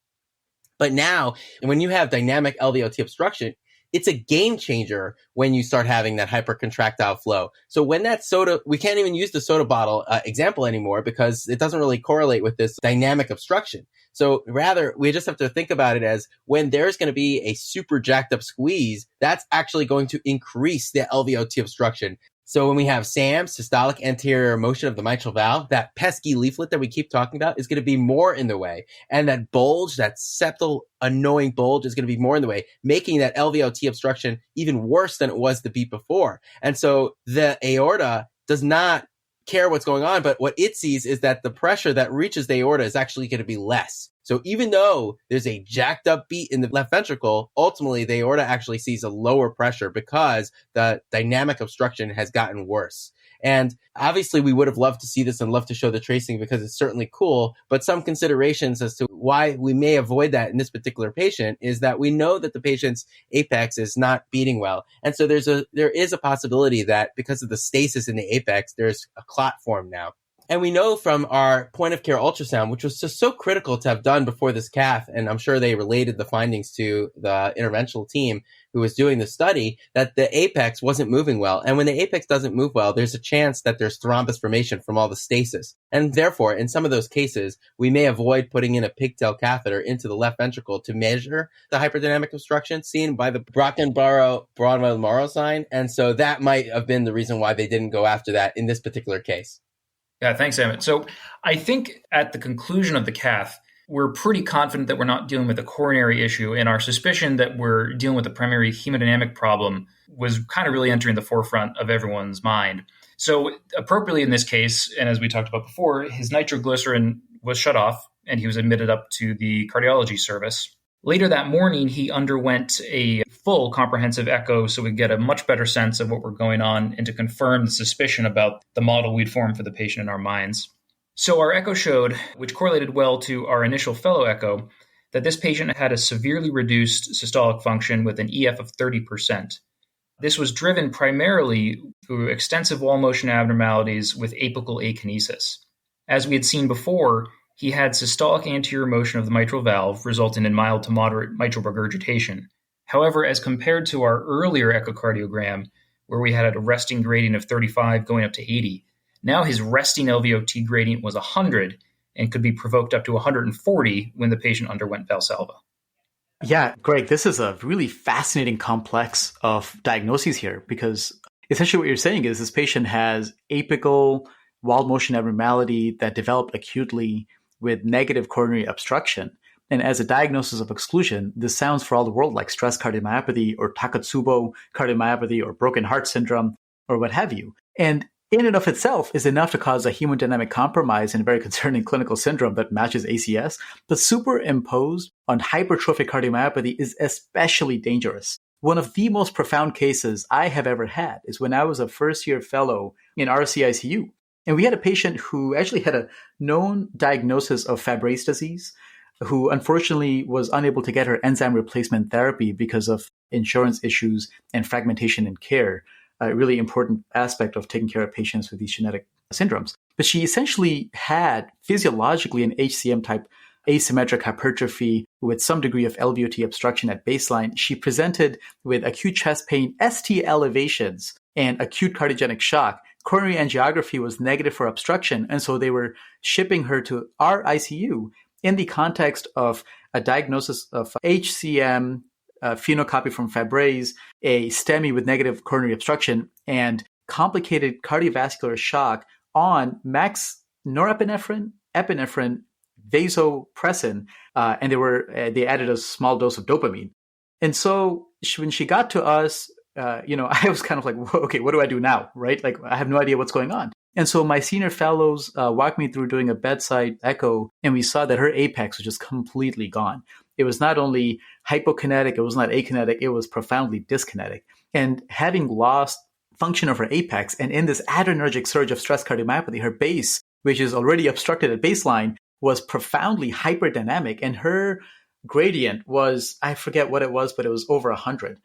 Speaker 3: But now, when you have dynamic LVOT obstruction, it's a game changer when you start having that hypercontractile flow. So when that soda, we can't even use the soda bottle example anymore because it doesn't really correlate with this dynamic obstruction. So rather, we just have to think about it as when there's going to be a super jacked up squeeze, that's actually going to increase the LVOT obstruction. So when we have SAM, systolic anterior motion of the mitral valve, that pesky leaflet that we keep talking about is going to be more in the way. And that bulge, that septal annoying bulge is going to be more in the way, making that LVOT obstruction even worse than it was the beat before. And so the aorta does not care what's going on, but what it sees is that the pressure that reaches the aorta is actually going to be less. So even though there's a jacked up beat in the left ventricle, ultimately the aorta actually sees a lower pressure because the dynamic obstruction has gotten worse. And obviously we would have loved to see this and love to show the tracing because it's certainly cool. But some considerations as to why we may avoid that in this particular patient is that we know that the patient's apex is not beating well. And so there is a possibility that because of the stasis in the apex, there's a clot formed now. And we know from our point of care ultrasound, which was just so critical to have done before this cath, and I'm sure they related the findings to the interventional team who was doing the study, that the apex wasn't moving well. And when the apex doesn't move well, there's a chance that there's thrombus formation from all the stasis. And therefore, in some of those cases, we may avoid putting in a pigtail catheter into the left ventricle to measure the hyperdynamic obstruction seen by the Brockenborough-Morrow sign. And so that might have been the reason why they didn't go after that in this particular case.
Speaker 6: Yeah, thanks, Amit. So I think at the conclusion of the cath, we're pretty confident that we're not dealing with a coronary issue, and our suspicion that we're dealing with a primary hemodynamic problem was kind of really entering the forefront of everyone's mind. So appropriately in this case, and as we talked about before, his nitroglycerin was shut off, and he was admitted up to the cardiology service. Later that morning, he underwent a full comprehensive echo so we get a much better sense of what were going on and to confirm the suspicion about the model we'd formed for the patient in our minds. So our echo showed, which correlated well to our initial fellow echo, that this patient had a severely reduced systolic function with an EF of 30%. This was driven primarily through extensive wall motion abnormalities with apical akinesis. As we had seen before, he had systolic anterior motion of the mitral valve, resulting in mild to moderate mitral regurgitation. However, as compared to our earlier echocardiogram, where we had a resting gradient of 35 going up to 80, now his resting LVOT gradient was 100 and could be provoked up to 140 when the patient underwent Valsalva.
Speaker 2: Yeah, Greg, this is a really fascinating complex of diagnoses here because essentially what you're saying is this patient has apical wall motion abnormality that developed acutely with negative coronary obstruction. And as a diagnosis of exclusion, this sounds for all the world like stress cardiomyopathy or Takotsubo cardiomyopathy or broken heart syndrome or what have you. And in and of itself is enough to cause a hemodynamic compromise and a very concerning clinical syndrome that matches ACS. But superimposed on hypertrophic cardiomyopathy is especially dangerous. One of the most profound cases I have ever had is when I was a first-year fellow in RCICU. And we had a patient who actually had a known diagnosis of Fabry disease, who unfortunately was unable to get her enzyme replacement therapy because of insurance issues and fragmentation in care, a really important aspect of taking care of patients with these genetic syndromes. But she essentially had physiologically an HCM-type asymmetric hypertrophy with some degree of LVOT obstruction at baseline. She presented with acute chest pain, ST elevations, and acute cardiogenic shock. Coronary angiography was negative for obstruction, and so they were shipping her to our ICU in the context of a diagnosis of HCM, a phenocopy from Fabry, a STEMI with negative coronary obstruction, and complicated cardiovascular shock on max norepinephrine, epinephrine, vasopressin, and they added a small dose of dopamine. And so when she got to us, I was kind of like, okay, what do I do now, right? Like, I have no idea what's going on. And so my senior fellows walked me through doing a bedside echo, and we saw that her apex was just completely gone. It was not only hypokinetic, it was not akinetic, it was profoundly dyskinetic. And having lost function of her apex, and in this adrenergic surge of stress cardiomyopathy, her base, which is already obstructed at baseline, was profoundly hyperdynamic. And her gradient was, I forget what it was, but it was over 100.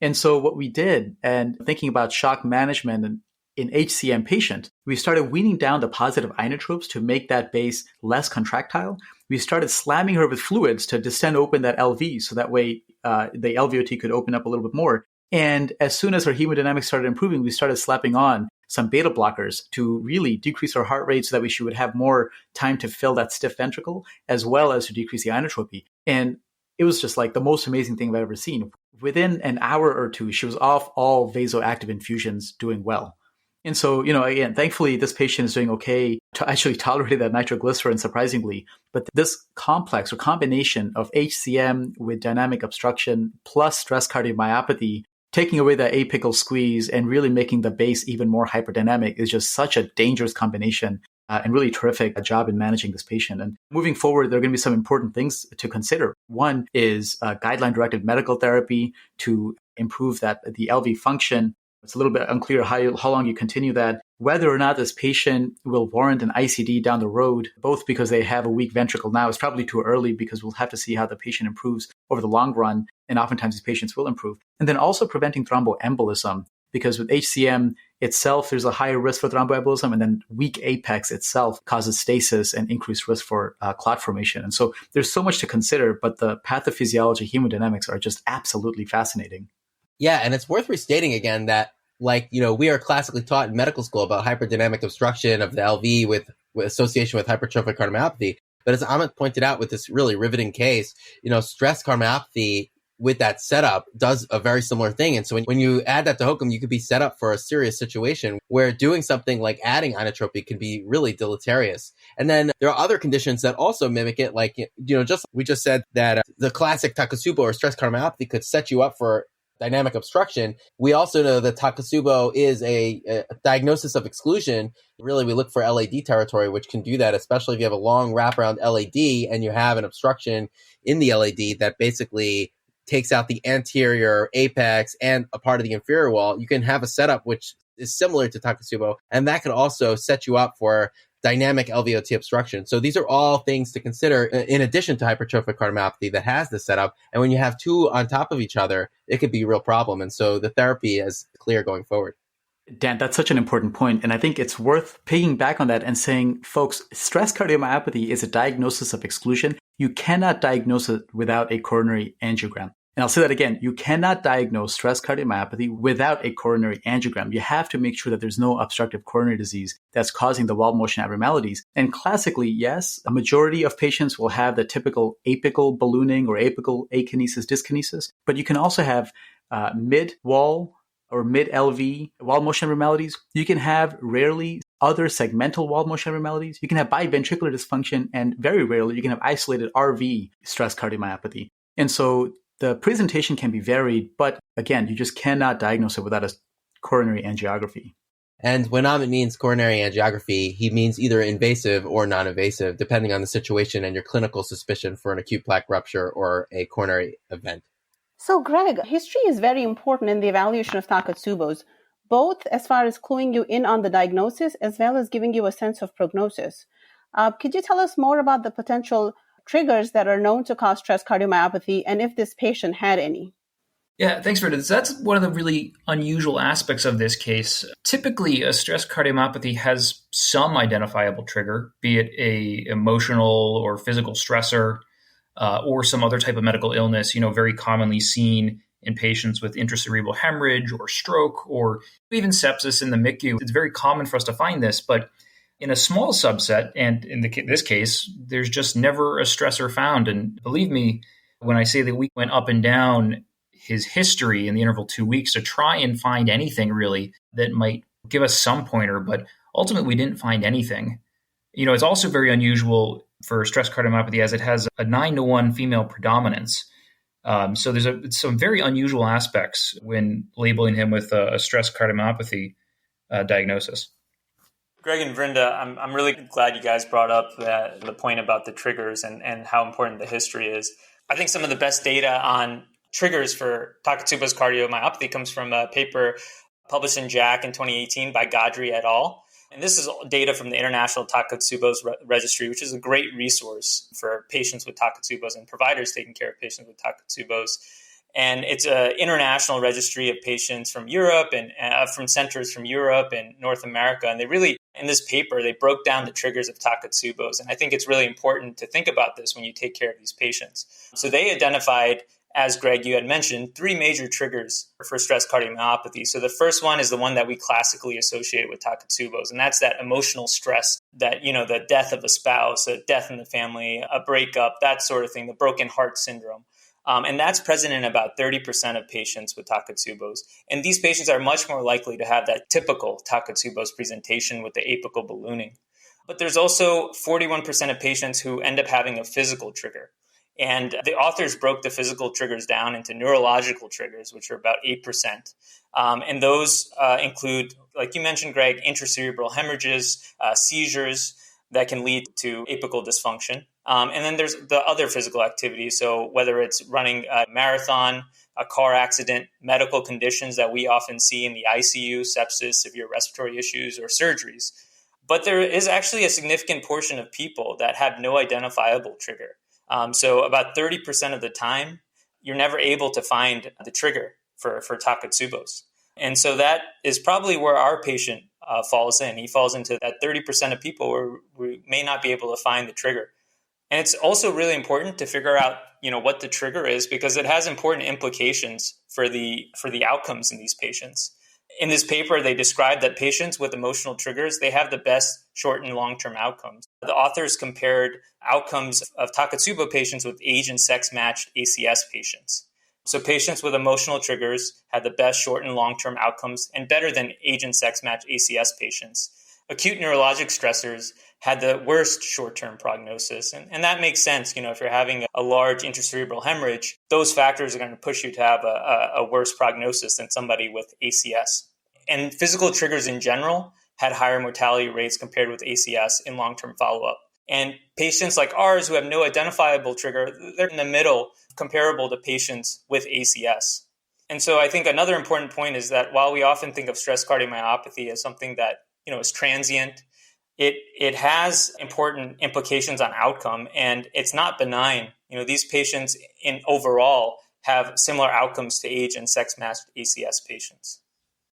Speaker 2: And so what we did, and thinking about shock management and in HCM patient, we started weaning down the positive inotropes to make that base less contractile. We started slamming her with fluids to distend open that LV so that way the LVOT could open up a little bit more. And as soon as her hemodynamics started improving, we started slapping on some beta blockers to really decrease her heart rate so that she would have more time to fill that stiff ventricle, as well as to decrease the inotropy. And it was just like the most amazing thing I've ever seen. Within an hour or two, she was off all vasoactive infusions, doing well. And so, again, thankfully, this patient is doing okay, actually tolerated that nitroglycerin, surprisingly. But this complex or combination of HCM with dynamic obstruction plus stress cardiomyopathy, taking away that apical squeeze and really making the base even more hyperdynamic is just such a dangerous combination and really terrific job in managing this patient. And moving forward, there are going to be some important things to consider. One is guideline-directed medical therapy to improve the LV function. It's a little bit unclear how long you continue that, whether or not this patient will warrant an ICD down the road, both because they have a weak ventricle now. It's probably too early because we'll have to see how the patient improves over the long run. And oftentimes these patients will improve. And then also preventing thromboembolism, because with HCM itself, there's a higher risk for thromboembolism, and then weak apex itself causes stasis and increased risk for clot formation. And so there's so much to consider, but the pathophysiology, hemodynamics are just absolutely fascinating.
Speaker 3: Yeah, and it's worth restating again that, we are classically taught in medical school about hyperdynamic obstruction of the LV with association with hypertrophic cardiomyopathy. But as Amit pointed out with this really riveting case, stress cardiomyopathy with that setup does a very similar thing. And so when you add that to HOCM, you could be set up for a serious situation where doing something like adding inotropy can be really deleterious. And then there are other conditions that also mimic it. We just said that the classic Takotsubo or stress cardiomyopathy could set you up for dynamic obstruction. We also know that Takotsubo is a diagnosis of exclusion. Really, we look for LAD territory, which can do that, especially if you have a long wraparound LAD and you have an obstruction in the LAD that basically takes out the anterior apex and a part of the inferior wall. You can have a setup which is similar to Takotsubo, and that can also set you up for dynamic LVOT obstruction. So these are all things to consider in addition to hypertrophic cardiomyopathy that has this setup. And when you have two on top of each other, it could be a real problem. And so the therapy is clear going forward.
Speaker 2: Dan, that's such an important point. And I think it's worth piggying back on that and saying, folks, stress cardiomyopathy is a diagnosis of exclusion. You cannot diagnose it without a coronary angiogram. And I'll say that again, you cannot diagnose stress cardiomyopathy without a coronary angiogram. You have to make sure that there's no obstructive coronary disease that's causing the wall motion abnormalities. And classically, yes, a majority of patients will have the typical apical ballooning or apical akinesis dyskinesis, but you can also have mid-wall or mid-LV wall motion abnormalities. You can have rarely other segmental wall motion abnormalities. You can have biventricular dysfunction, and very rarely you can have isolated RV stress cardiomyopathy. And so the presentation can be varied, but again, you just cannot diagnose it without a coronary angiography.
Speaker 3: And when Amit means coronary angiography, he means either invasive or non-invasive, depending on the situation and your clinical suspicion for an acute plaque rupture or a coronary event.
Speaker 4: So, Greg, history is very important in the evaluation of Takatsubos, both as far as cluing you in on the diagnosis as well as giving you a sense of prognosis. Could you tell us more about the potential triggers that are known to cause stress cardiomyopathy and if this patient had any?
Speaker 6: Yeah, thanks, Vrinda. That's one of the really unusual aspects of this case. Typically, a stress cardiomyopathy has some identifiable trigger, be it a emotional or physical stressor or some other type of medical illness, very commonly seen in patients with intracerebral hemorrhage or stroke or even sepsis in the MICU. It's very common for us to find this, but in a small subset, and in this case, there's just never a stressor found. And believe me, when I say that we went up and down his history in the interval 2 weeks to try and find anything really that might give us some pointer, but ultimately we didn't find anything. It's also very unusual for stress cardiomyopathy as it has a 9-to-1 female predominance. So there's some very unusual aspects when labeling him with a stress cardiomyopathy diagnosis.
Speaker 5: Greg and Vrinda, I'm really glad you guys brought up the point about the triggers and how important the history is. I think some of the best data on triggers for Takotsubo's cardiomyopathy comes from a paper published in JACC in 2018 by Godry et al. And this is data from the International Takotsubo's Registry, which is a great resource for patients with Takatsubos and providers taking care of patients with Takatsubos. And it's an international registry of patients from Europe and from centers from Europe and North America. And they really, in this paper, they broke down the triggers of Takatsubos. And I think it's really important to think about this when you take care of these patients. So they identified, as Greg, you had mentioned, 3 major triggers for stress cardiomyopathy. So the first one is the one that we classically associate with Takatsubos, and that's that emotional stress, that, the death of a spouse, a death in the family, a breakup, that sort of thing, the broken heart syndrome. And that's present in about 30% of patients with Takatsubos. And these patients are much more likely to have that typical Takatsubos presentation with the apical ballooning. But there's also 41% of patients who end up having a physical trigger. And the authors broke the physical triggers down into neurological triggers, which are about 8%. And those include, like you mentioned, Greg, intracerebral hemorrhages, seizures that can lead to apical dysfunction. And then there's the other physical activities. So whether it's running a marathon, a car accident, medical conditions that we often see in the ICU, sepsis, severe respiratory issues, or surgeries. But there is actually a significant portion of people that have no identifiable trigger. So about 30% of the time, you're never able to find the trigger for Takatsubos. And so that is probably where our patient falls in. He falls into that 30% of people where we may not be able to find the trigger. And it's also really important to figure out, what the trigger is, because it has important implications for the outcomes in these patients. In this paper, they described that patients with emotional triggers, they have the best short and long-term outcomes. The authors compared outcomes of Takatsubo patients with age and sex-matched ACS patients. So patients with emotional triggers had the best short and long-term outcomes and better than age and sex-matched ACS patients. Acute neurologic stressors had the worst short-term prognosis. And that makes sense. If you're having a large intracerebral hemorrhage, those factors are going to push you to have a worse prognosis than somebody with ACS. And physical triggers in general had higher mortality rates compared with ACS in long-term follow-up. And patients like ours who have no identifiable trigger, they're in the middle, comparable to patients with ACS. And so I think another important point is that while we often think of stress cardiomyopathy as something that, is transient, it has important implications on outcome, and it's not benign. These patients in overall have similar outcomes to age and sex-matched ACS patients.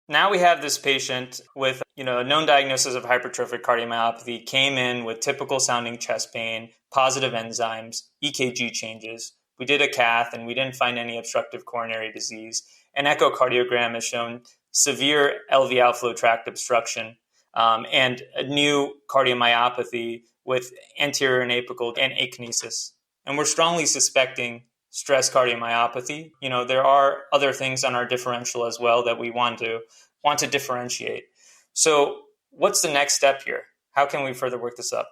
Speaker 5: Now we have this patient with, a known diagnosis of hypertrophic cardiomyopathy, came in with typical sounding chest pain, positive enzymes, EKG changes. We did a cath and we didn't find any obstructive coronary disease. An echocardiogram has shown severe LV outflow tract obstruction and a new cardiomyopathy with anterior and apical and akinesis. And we're strongly suspecting stress cardiomyopathy. There are other things on our differential as well that we want to differentiate. So what's the next step here? How can we further work this up?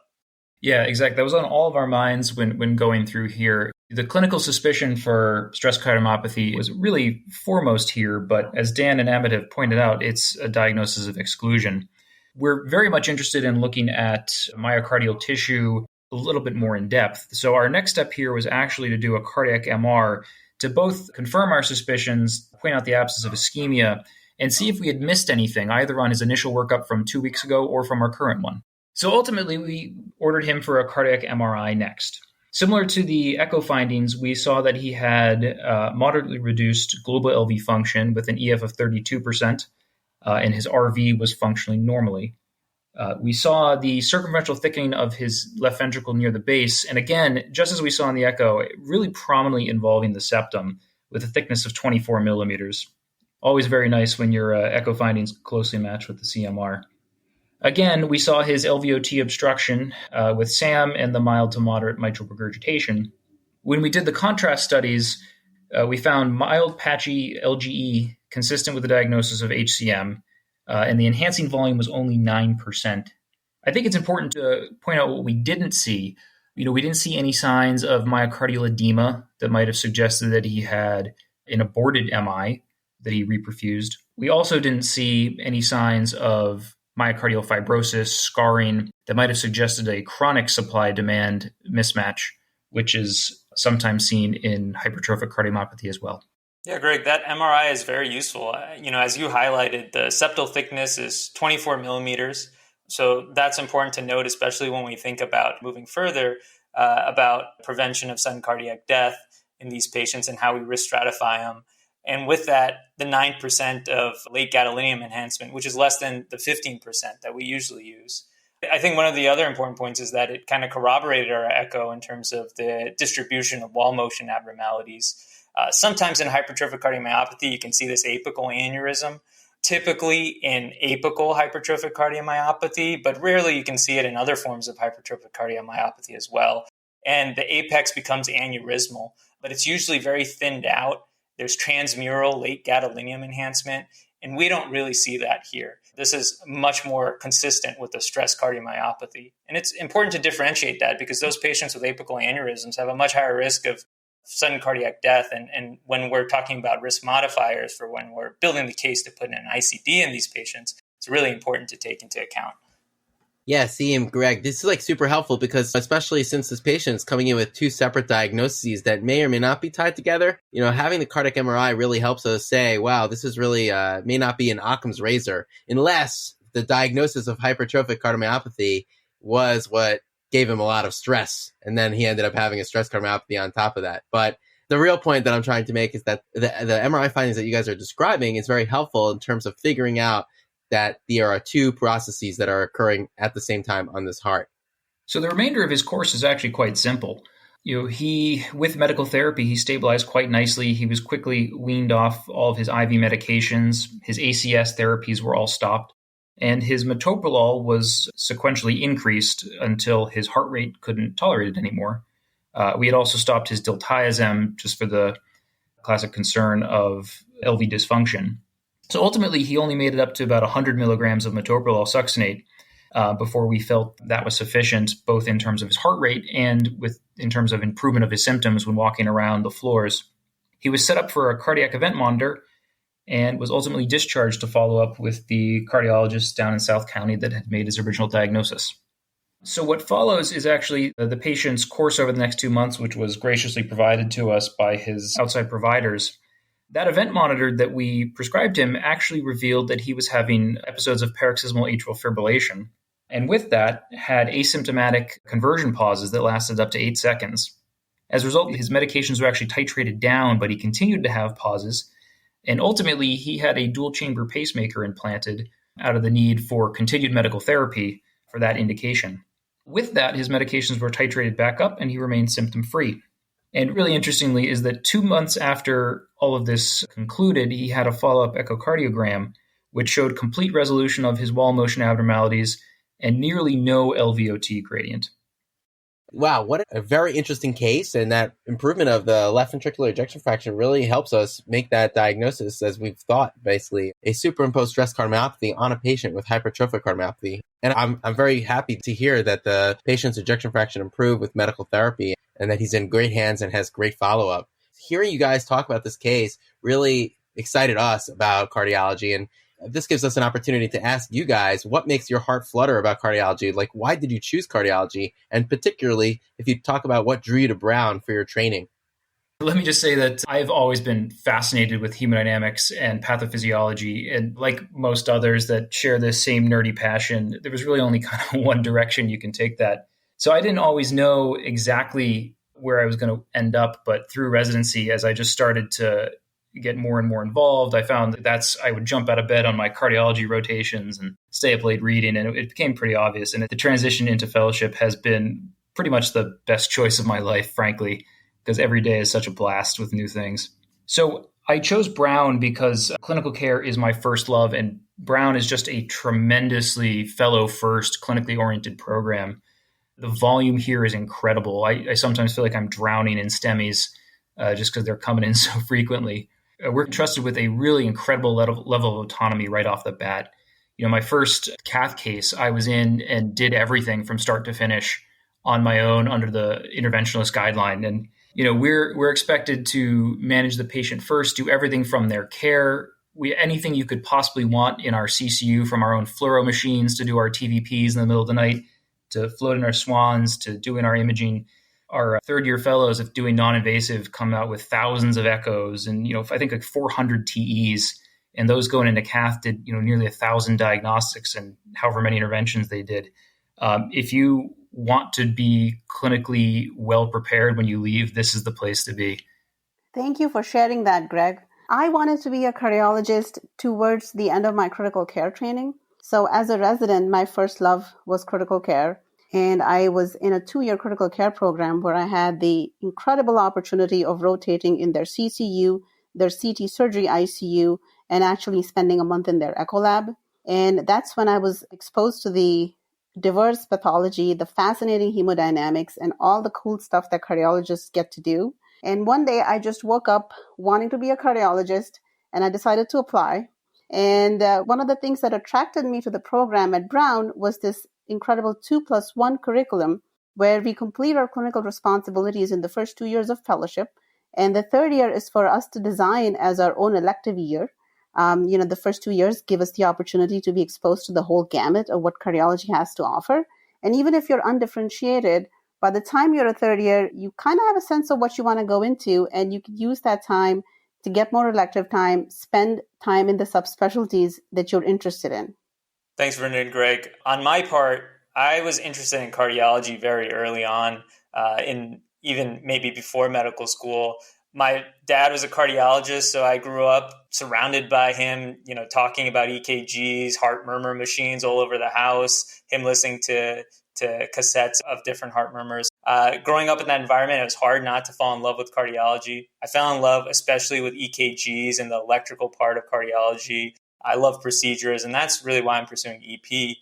Speaker 6: Yeah, exactly. That was on all of our minds when going through here. The clinical suspicion for stress cardiomyopathy was really foremost here, but as Dan and Amit have pointed out, it's a diagnosis of exclusion. We're very much interested in looking at myocardial tissue a little bit more in depth. So our next step here was actually to do a cardiac MR to both confirm our suspicions, point out the absence of ischemia, and see if we had missed anything, either on his initial workup from 2 weeks ago or from our current one. So ultimately, we ordered him for a cardiac MRI next. Similar to the echo findings, we saw that he had moderately reduced global LV function with an EF of 32%, and his RV was functioning normally. We saw the circumferential thickening of his left ventricle near the base, and again, just as we saw in the echo, really prominently involving the septum with a thickness of 24 millimeters. Always very nice when your echo findings closely match with the CMR. Again, we saw his LVOT obstruction with SAM and the mild to moderate mitral regurgitation. When we did the contrast studies, we found mild patchy LGE consistent with the diagnosis of HCM, and the enhancing volume was only 9%. I think it's important to point out what we didn't see. We didn't see any signs of myocardial edema that might have suggested that he had an aborted MI, that he reperfused. We also didn't see any signs of myocardial fibrosis, scarring, that might have suggested a chronic supply-demand mismatch, which is sometimes seen in hypertrophic cardiomyopathy as well.
Speaker 5: Yeah, Greg, that MRI is very useful. As you highlighted, the septal thickness is 24 millimeters. So that's important to note, especially when we think about moving further about prevention of sudden cardiac death in these patients and how we risk stratify them. And with that, the 9% of late gadolinium enhancement, which is less than the 15% that we usually use. I think one of the other important points is that it kind of corroborated our echo in terms of the distribution of wall motion abnormalities. Sometimes in hypertrophic cardiomyopathy, you can see this apical aneurysm, typically in apical hypertrophic cardiomyopathy, but rarely you can see it in other forms of hypertrophic cardiomyopathy as well. And the apex becomes aneurysmal, but it's usually very thinned out. There's transmural late gadolinium enhancement, and we don't really see that here. This is much more consistent with the stress cardiomyopathy. And it's important to differentiate that because those patients with apical aneurysms have a much higher risk of sudden cardiac death. And when we're talking about risk modifiers for when we're building the case to put in an ICD in these patients, it's really important to take into account.
Speaker 3: Yeah, Esseim, Greg, this is super helpful because especially since this patient is coming in with two separate diagnoses that may or may not be tied together, having the cardiac MRI really helps us say, wow, this is really may not be an Occam's razor unless the diagnosis of hypertrophic cardiomyopathy was what gave him a lot of stress. And then he ended up having a stress cardiomyopathy on top of that. But the real point that I'm trying to make is that the MRI findings that you guys are describing is very helpful in terms of figuring out that there are two processes that are occurring at the same time on this heart.
Speaker 6: So the remainder of his course is actually quite simple. He, with medical therapy, he stabilized quite nicely. He was quickly weaned off all of his IV medications. His ACS therapies were all stopped. And his metoprolol was sequentially increased until his heart rate couldn't tolerate it anymore. We had also stopped his diltiazem just for the classic concern of LV dysfunction. So ultimately, he only made it up to about 100 milligrams of metoprolol succinate before we felt that was sufficient, both in terms of his heart rate and in terms of improvement of his symptoms when walking around the floors. He was set up for a cardiac event monitor and was ultimately discharged to follow up with the cardiologist down in South County that had made his original diagnosis. So what follows is actually the patient's course over the next 2 months, which was graciously provided to us by his outside providers. That event monitor that we prescribed him actually revealed that he was having episodes of paroxysmal atrial fibrillation, and with that had asymptomatic conversion pauses that lasted up to 8 seconds. As a result, his medications were actually titrated down, but he continued to have pauses, and ultimately he had a dual-chamber pacemaker implanted out of the need for continued medical therapy for that indication. With that, his medications were titrated back up, and he remained symptom-free. And really interestingly is that 2 months after all of this concluded, he had a follow-up echocardiogram, which showed complete resolution of his wall motion abnormalities and nearly no LVOT gradient.
Speaker 3: Wow, what a very interesting case. And that improvement of the left ventricular ejection fraction really helps us make that diagnosis, as we've thought, basically, a superimposed stress cardiomyopathy on a patient with hypertrophic cardiomyopathy. And I'm very happy to hear that the patient's ejection fraction improved with medical therapy and that he's in great hands and has great follow-up. Hearing you guys talk about this case really excited us about cardiology. And this gives us an opportunity to ask you guys, what makes your heart flutter about cardiology? Like, why did you choose cardiology? And particularly, if you talk about what drew you to Brown for your training.
Speaker 6: Let me just say that I've always been fascinated with hemodynamics and pathophysiology. And like most others that share this same nerdy passion, there was really only kind of one direction you can take that. So I didn't always know exactly where I was going to end up, but through residency, as I just started to get more and more involved, I found that I would jump out of bed on my cardiology rotations and stay up late reading, and it became pretty obvious. And the transition into fellowship has been pretty much the best choice of my life, frankly, because every day is such a blast with new things. So I chose Brown because clinical care is my first love, and Brown is just a tremendously fellow-first, clinically oriented program. The volume here is incredible. I sometimes feel like I'm drowning in STEMIs just because they're coming in so frequently. We're trusted with a really incredible level of autonomy right off the bat. My first cath case, I was in and did everything from start to finish on my own under the interventionalist guideline. And, we're expected to manage the patient first, do everything from their care, anything you could possibly want in our CCU, from our own fluoro machines to do our TVPs in the middle of the night, to float in our swans, to doing our imaging. Our third-year fellows, if doing non-invasive, come out with thousands of echoes and, I think like 400 TEs. And those going into cath did, nearly 1,000 diagnostics and however many interventions they did. If you want to be clinically well prepared when you leave, this is the place to be.
Speaker 4: Thank you for sharing that, Greg. I wanted to be a cardiologist towards the end of my critical care training. So as a resident, my first love was critical care. And I was in a 2-year critical care program where I had the incredible opportunity of rotating in their CCU, their CT surgery ICU, and actually spending a month in their echo lab. And that's when I was exposed to the diverse pathology, the fascinating hemodynamics, and all the cool stuff that cardiologists get to do. And one day I just woke up wanting to be a cardiologist, and I decided to apply. And one of the things that attracted me to the program at Brown was this incredible 2+1 curriculum where we complete our clinical responsibilities in the first 2 years of fellowship. And the third year is for us to design as our own elective year. The first 2 years give us the opportunity to be exposed to the whole gamut of what cardiology has to offer. And even if you're undifferentiated, by the time you're a third year, you kind of have a sense of what you want to go into, and you can use that time to get more elective time, spend time in the subspecialties that you're interested in.
Speaker 5: Thanks, Vrinda and Greg. On my part, I was interested in cardiology very early on, in even maybe before medical school. My dad was a cardiologist, so I grew up surrounded by him, talking about EKGs, heart murmur machines all over the house, him listening to cassettes of different heart murmurs. Growing up in that environment, it was hard not to fall in love with cardiology. I fell in love especially with EKGs and the electrical part of cardiology. I love procedures, and that's really why I'm pursuing EP.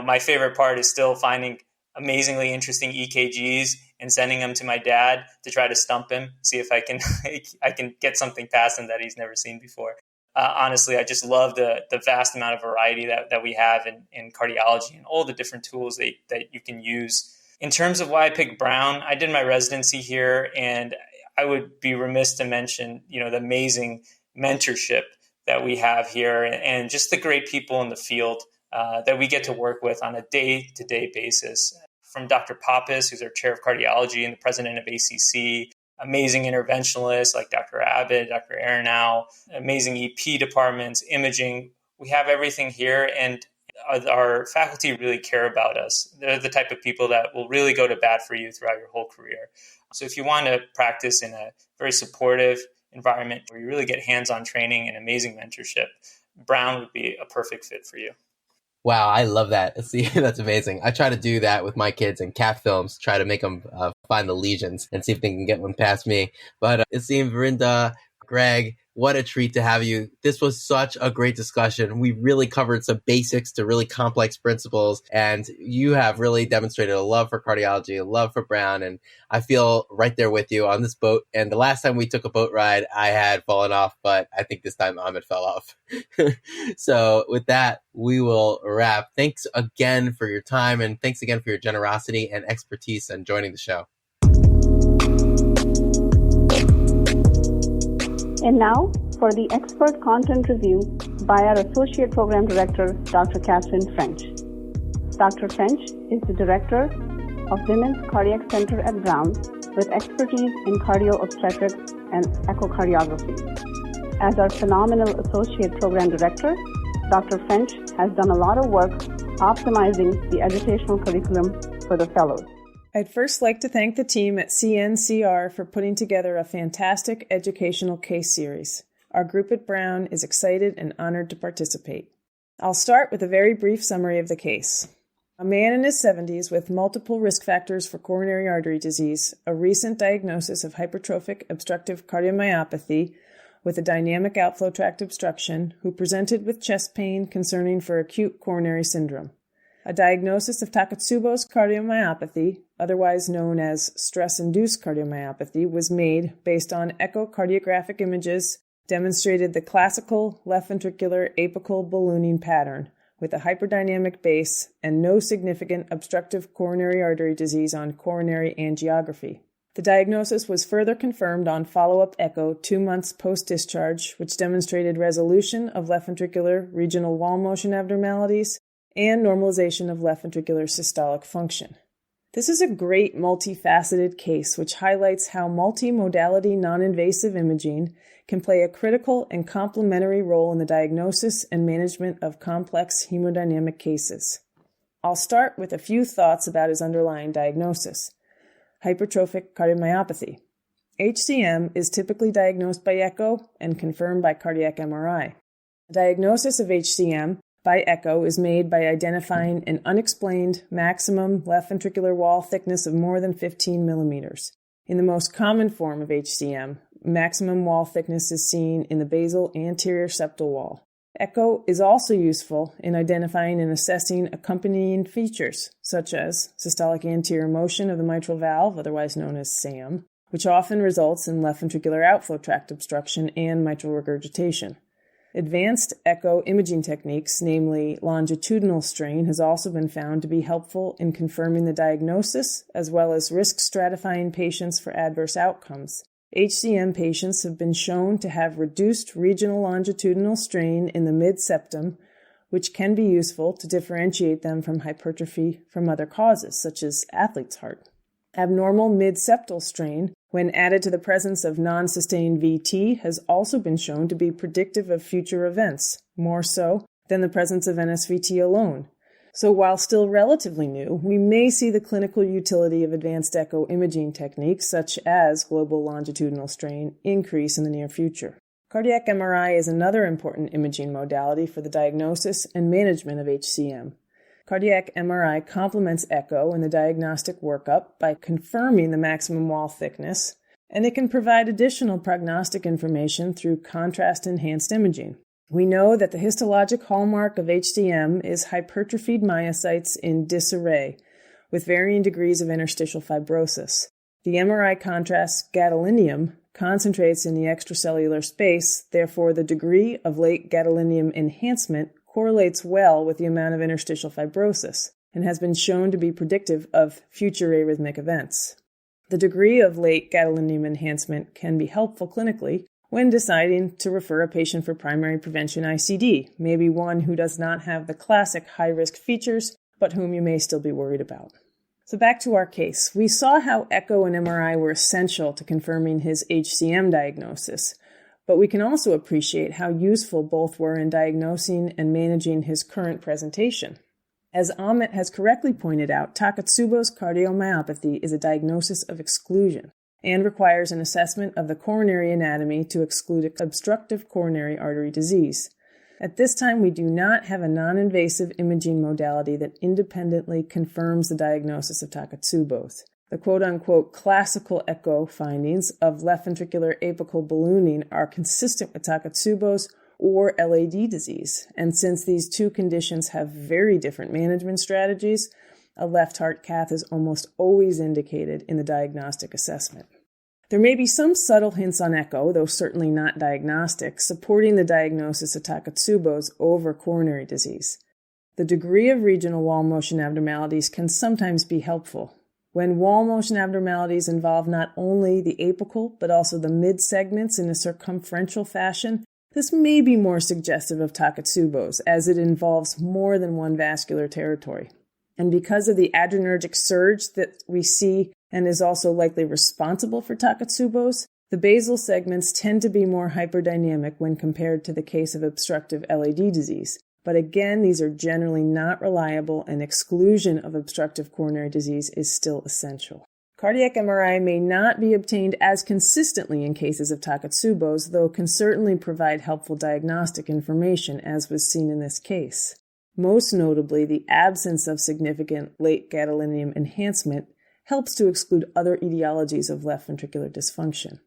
Speaker 5: My favorite part is still finding amazingly interesting EKGs and sending them to my dad to try to stump him, see if I can get something past him that he's never seen before. Honestly, I just love the vast amount of variety that we have in cardiology and all the different tools that you can use. In terms of why I picked Brown, I did my residency here, and I would be remiss to mention, the amazing mentorship that we have here and just the great people in the field that we get to work with on a day-to-day basis. From Dr. Pappas, who's our chair of cardiology and the president of ACC, amazing interventionalists like Dr. Abbott, Dr. Aronow, amazing EP departments, imaging. We have everything here, and our faculty really care about us. They're the type of people that will really go to bat for you throughout your whole career. So if you want to practice in a very supportive environment where you really get hands-on training and amazing mentorship, Brown would be a perfect fit for you.
Speaker 3: Wow, I love that. See, that's amazing. I try to do that with my kids in cat films, try to make them find the lesions and see if they can get one past me. But Esseim, Vrinda, Greg, what a treat to have you. This was such a great discussion. We really covered some basics to really complex principles, and you have really demonstrated a love for cardiology, a love for Brown, and I feel right there with you on this boat. And the last time we took a boat ride, I had fallen off, but I think this time Amit fell off. So with that, we will wrap. Thanks again for your time, and thanks again for your generosity and expertise in joining the show.
Speaker 4: And now for the expert content review by our Associate Program Director, Dr. Katharine French. Dr. French is the Director of Women's Cardiac Center at Brown with expertise in cardio-obstetrics and echocardiography. As our phenomenal Associate Program Director, Dr. French has done a lot of work optimizing the educational curriculum for the fellows.
Speaker 7: I'd first like to thank the team at CNCR for putting together a fantastic educational case series. Our group at Brown is excited and honored to participate. I'll start with a very brief summary of the case. A man in his 70s with multiple risk factors for coronary artery disease, a recent diagnosis of hypertrophic obstructive cardiomyopathy with a dynamic outflow tract obstruction, who presented with chest pain concerning for acute coronary syndrome. A diagnosis of Takotsubo's cardiomyopathy, otherwise known as stress-induced cardiomyopathy, was made based on echocardiographic images demonstrated the classical left ventricular apical ballooning pattern with a hyperdynamic base and no significant obstructive coronary artery disease on coronary angiography. The diagnosis was further confirmed on follow-up echo 2 months post-discharge, which demonstrated resolution of left ventricular regional wall motion abnormalities and normalization of left ventricular systolic function. This is a great multifaceted case which highlights how multimodality non-invasive imaging can play a critical and complementary role in the diagnosis and management of complex hemodynamic cases. I'll start with a few thoughts about his underlying diagnosis: hypertrophic cardiomyopathy. HCM is typically diagnosed by echo and confirmed by cardiac MRI. The diagnosis of HCM by echo is made by identifying an unexplained maximum left ventricular wall thickness of more than 15 millimeters. In the most common form of HCM, maximum wall thickness is seen in the basal anterior septal wall. Echo is also useful in identifying and assessing accompanying features, such as systolic anterior motion of the mitral valve, otherwise known as SAM, which often results in left ventricular outflow tract obstruction and mitral regurgitation. Advanced echo imaging techniques, namely longitudinal strain, has also been found to be helpful in confirming the diagnosis, as well as risk stratifying patients for adverse outcomes. HCM patients have been shown to have reduced regional longitudinal strain in the mid-septum, which can be useful to differentiate them from hypertrophy from other causes, such as athlete's heart. Abnormal mid-septal strain, when added to the presence of non-sustained VT, has also been shown to be predictive of future events, more so than the presence of NSVT alone. So while still relatively new, we may see the clinical utility of advanced echo imaging techniques, such as global longitudinal strain, increase in the near future. Cardiac MRI is another important imaging modality for the diagnosis and management of HCM. Cardiac MRI complements echo in the diagnostic workup by confirming the maximum wall thickness, and it can provide additional prognostic information through contrast-enhanced imaging. We know that the histologic hallmark of HCM is hypertrophied myocytes in disarray, with varying degrees of interstitial fibrosis. The MRI contrast gadolinium concentrates in the extracellular space, therefore the degree of late gadolinium enhancement correlates well with the amount of interstitial fibrosis and has been shown to be predictive of future arrhythmic events. The degree of late gadolinium enhancement can be helpful clinically when deciding to refer a patient for primary prevention ICD, maybe one who does not have the classic high-risk features, but whom you may still be worried about. So back to our case. We saw how echo and MRI were essential to confirming his HCM diagnosis, but we can also appreciate how useful both were in diagnosing and managing his current presentation. As Amit has correctly pointed out, Takotsubo's cardiomyopathy is a diagnosis of exclusion and requires an assessment of the coronary anatomy to exclude obstructive coronary artery disease. At this time, we do not have a non-invasive imaging modality that independently confirms the diagnosis of Takotsubo's. The quote-unquote classical echo findings of left ventricular apical ballooning are consistent with Takotsubo's or LAD disease, and since these two conditions have very different management strategies, a left heart cath is almost always indicated in the diagnostic assessment. There may be some subtle hints on echo, though certainly not diagnostic, supporting the diagnosis of Takotsubo's over coronary disease. The degree of regional wall motion abnormalities can sometimes be helpful. When wall motion abnormalities involve not only the apical but also the mid-segments in a circumferential fashion, this may be more suggestive of Takotsubo's, as it involves more than one vascular territory. And because of the adrenergic surge that we see and is also likely responsible for Takotsubo's, the basal segments tend to be more hyperdynamic when compared to the case of obstructive LAD disease. But again, these are generally not reliable, and exclusion of obstructive coronary disease is still essential. Cardiac MRI may not be obtained as consistently in cases of Takotsubo's, though can certainly provide helpful diagnostic information, as was seen in this case. Most notably, the absence of significant late gadolinium enhancement helps to exclude other etiologies of left ventricular dysfunction.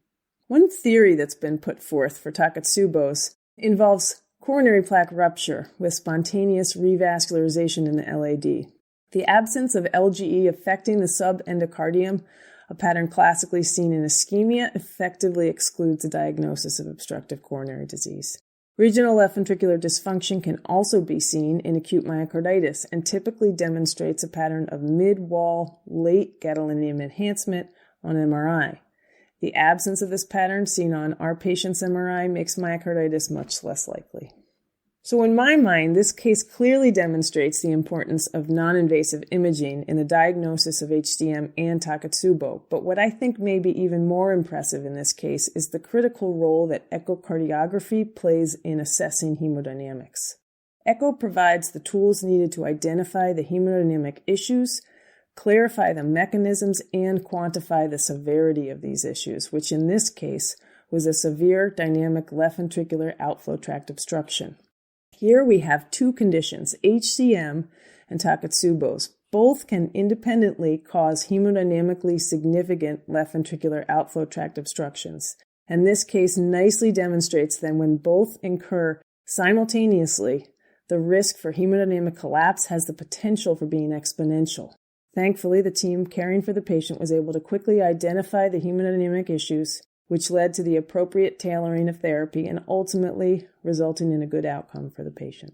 Speaker 7: One theory that's been put forth for Takotsubo's involves coronary plaque rupture with spontaneous revascularization in the LAD. The absence of LGE affecting the subendocardium, a pattern classically seen in ischemia, effectively excludes the diagnosis of obstructive coronary disease. Regional left ventricular dysfunction can also be seen in acute myocarditis and typically demonstrates a pattern of mid-wall late gadolinium enhancement on MRI. The absence of this pattern seen on our patient's MRI makes myocarditis much less likely. So in my mind, this case clearly demonstrates the importance of non-invasive imaging in the diagnosis of HCM and Takotsubo, but what I think may be even more impressive in this case is the critical role that echocardiography plays in assessing hemodynamics. Echo provides the tools needed to identify the hemodynamic issues, clarify the mechanisms, and quantify the severity of these issues, which in this case was a severe dynamic left ventricular outflow tract obstruction. Here we have two conditions, HCM and Takotsubo's. Both can independently cause hemodynamically significant left ventricular outflow tract obstructions. And this case nicely demonstrates that when both incur simultaneously, the risk for hemodynamic collapse has the potential for being exponential. Thankfully, the team caring for the patient was able to quickly identify the hemodynamic issues, which led to the appropriate tailoring of therapy and ultimately resulting in a good outcome for the patient.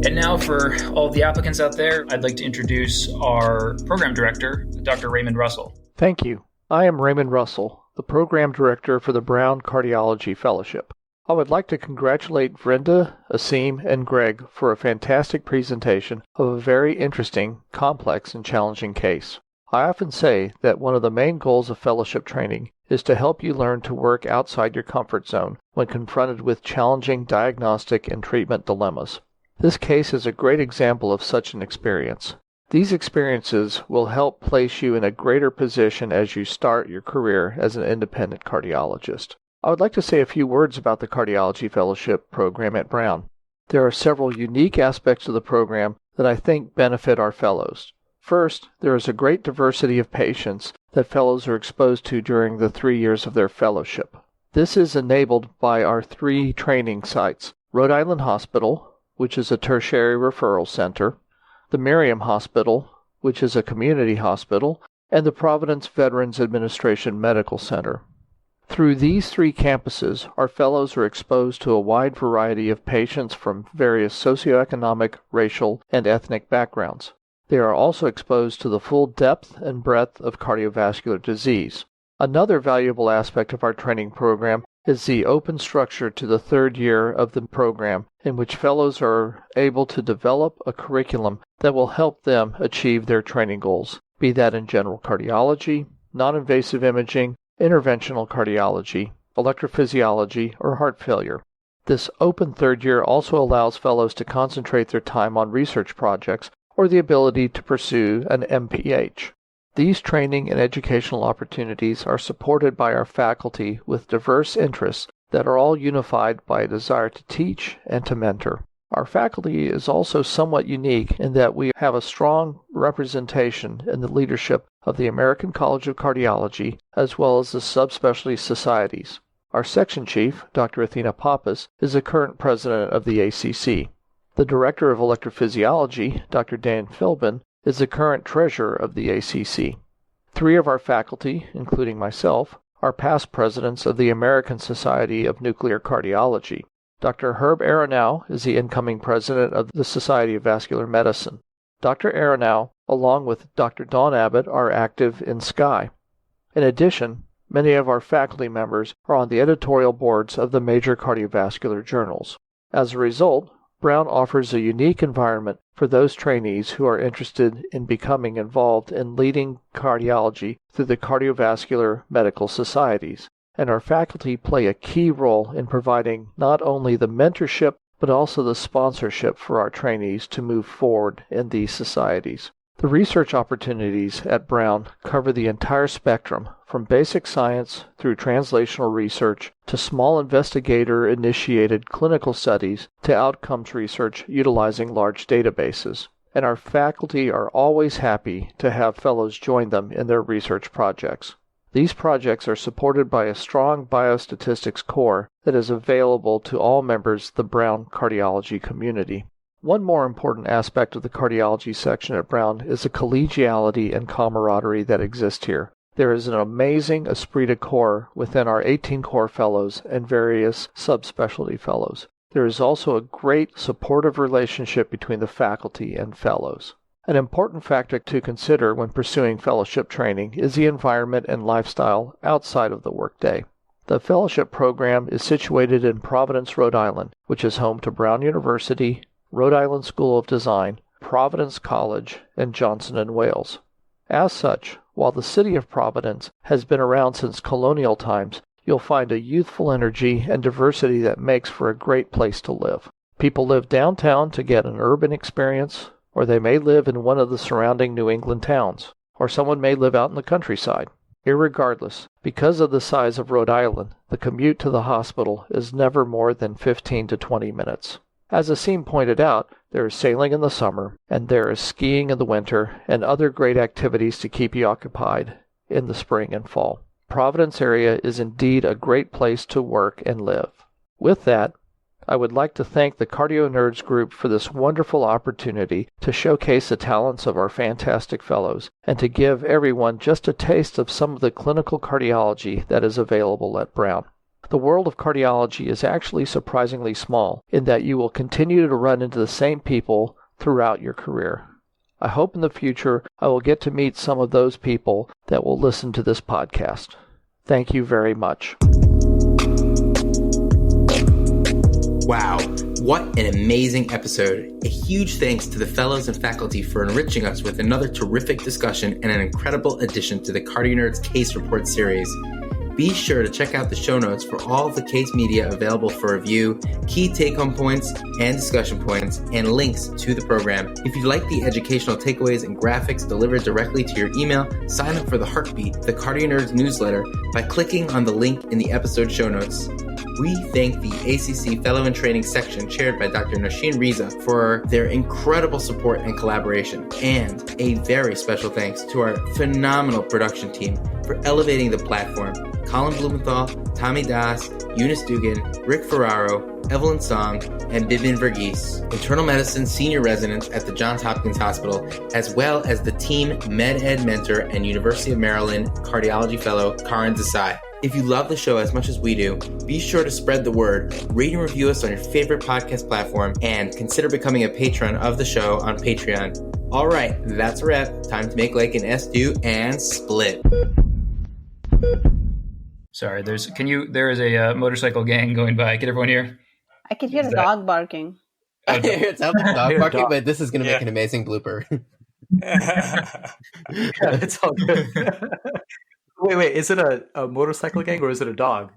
Speaker 6: And now for all of the applicants out there, I'd like to introduce our program director, Dr. Raymond Russell.
Speaker 8: Thank you. I am Raymond Russell, the program director for the Brown Cardiology Fellowship. I would like to congratulate Vrinda, Esseim, and Greg for a fantastic presentation of a very interesting, complex, and challenging case. I often say that one of the main goals of fellowship training is to help you learn to work outside your comfort zone when confronted with challenging diagnostic and treatment dilemmas. This case is a great example of such an experience. These experiences will help place you in a greater position as you start your career as an independent cardiologist. I would like to say a few words about the Cardiology Fellowship program at Brown. There are several unique aspects of the program that I think benefit our fellows. First, there is a great diversity of patients that fellows are exposed to during the 3 years of their fellowship. This is enabled by our 3 training sites: Rhode Island Hospital, which is a tertiary referral center, the Miriam Hospital, which is a community hospital, and the Providence Veterans Administration Medical Center. Through these 3 campuses, our fellows are exposed to a wide variety of patients from various socioeconomic, racial, and ethnic backgrounds. They are also exposed to the full depth and breadth of cardiovascular disease. Another valuable aspect of our training program is the open structure to the 3rd year of the program, in which fellows are able to develop a curriculum that will help them achieve their training goals, be that in general cardiology, non-invasive imaging, interventional cardiology, electrophysiology, or heart failure. This open 3rd year also allows fellows to concentrate their time on research projects or the ability to pursue an MPH. These training and educational opportunities are supported by our faculty with diverse interests that are all unified by a desire to teach and to mentor. Our faculty is also somewhat unique in that we have a strong representation in the leadership of the American College of Cardiology as well as the subspecialty societies. Our section chief, Dr. Athena Pappas, is the current president of the ACC. The director of electrophysiology, Dr. Dan Philbin, is the current treasurer of the ACC. 3 of our faculty, including myself, are past presidents of the American Society of Nuclear Cardiology. Dr. Herb Aronow is the incoming president of the Society of Vascular Medicine. Dr. Aronow, along with Dr. Dawn Abbott, are active in SCI. In addition, many of our faculty members are on the editorial boards of the major cardiovascular journals. As a result, Brown offers a unique environment for those trainees who are interested in becoming involved in leading cardiology through the cardiovascular medical societies, and our faculty play a key role in providing not only the mentorship but also the sponsorship for our trainees to move forward in these societies. The research opportunities at Brown cover the entire spectrum, from basic science through translational research to small investigator-initiated clinical studies to outcomes research utilizing large databases. And our faculty are always happy to have fellows join them in their research projects. These projects are supported by a strong biostatistics core that is available to all members of the Brown cardiology community. One more important aspect of the cardiology section at Brown is the collegiality and camaraderie that exist here. There is an amazing esprit de corps within our 18 core fellows and various subspecialty fellows. There is also a great supportive relationship between the faculty and fellows. An important factor to consider when pursuing fellowship training is the environment and lifestyle outside of the workday. The fellowship program is situated in Providence, Rhode Island, which is home to Brown University, Rhode Island School of Design, Providence College, and Johnson & Wales. As such, while the city of Providence has been around since colonial times, you'll find a youthful energy and diversity that makes for a great place to live. People live downtown to get an urban experience, or they may live in one of the surrounding New England towns, or someone may live out in the countryside. Irregardless, because of the size of Rhode Island, the commute to the hospital is never more than 15 to 20 minutes. As Esseim pointed out, there is sailing in the summer, and there is skiing in the winter, and other great activities to keep you occupied in the spring and fall. Providence area is indeed a great place to work and live. With that, I would like to thank the CardioNerds group for this wonderful opportunity to showcase the talents of our fantastic fellows and to give everyone just a taste of some of the clinical cardiology that is available at Brown. The world of cardiology is actually surprisingly small in that you will continue to run into the same people throughout your career. I hope in the future I will get to meet some of those people that will listen to this podcast. Thank you very much.
Speaker 3: Wow, what an amazing episode. A huge thanks to the fellows and faculty for enriching us with another terrific discussion and an incredible addition to the CardioNerds Case Report series. Be sure to check out the show notes for all of the case media available for review, key take-home points and discussion points, and links to the program. If you like the educational takeaways and graphics delivered directly to your email, sign up for the Heartbeat, the CardioNerds newsletter, by clicking on the link in the episode show notes. We thank the ACC Fellow in Training section chaired by Dr. Nosheen Riza for their incredible support and collaboration. And a very special thanks to our phenomenal production team for elevating the platform. Colin Blumenthal, Tommy Das, Eunice Dugan, Rick Ferraro, Evelyn Song, and Bibin Verghese, internal medicine senior residents at the Johns Hopkins Hospital, as well as the team Med Ed mentor and University of Maryland cardiology fellow Karan Desai. If you love the show as much as we do, be sure to spread the word, rate and review us on your favorite podcast platform, and consider becoming a patron of the show on Patreon. All right, that's a wrap. Time to make like an S-do and split.
Speaker 6: Sorry, there is a motorcycle gang going by. Can everyone hear?
Speaker 4: I can hear the dog barking.
Speaker 3: It sounds like dog barking, but this is going to make an amazing blooper.
Speaker 2: It's all good. Wait, is it a motorcycle gang or is it a dog?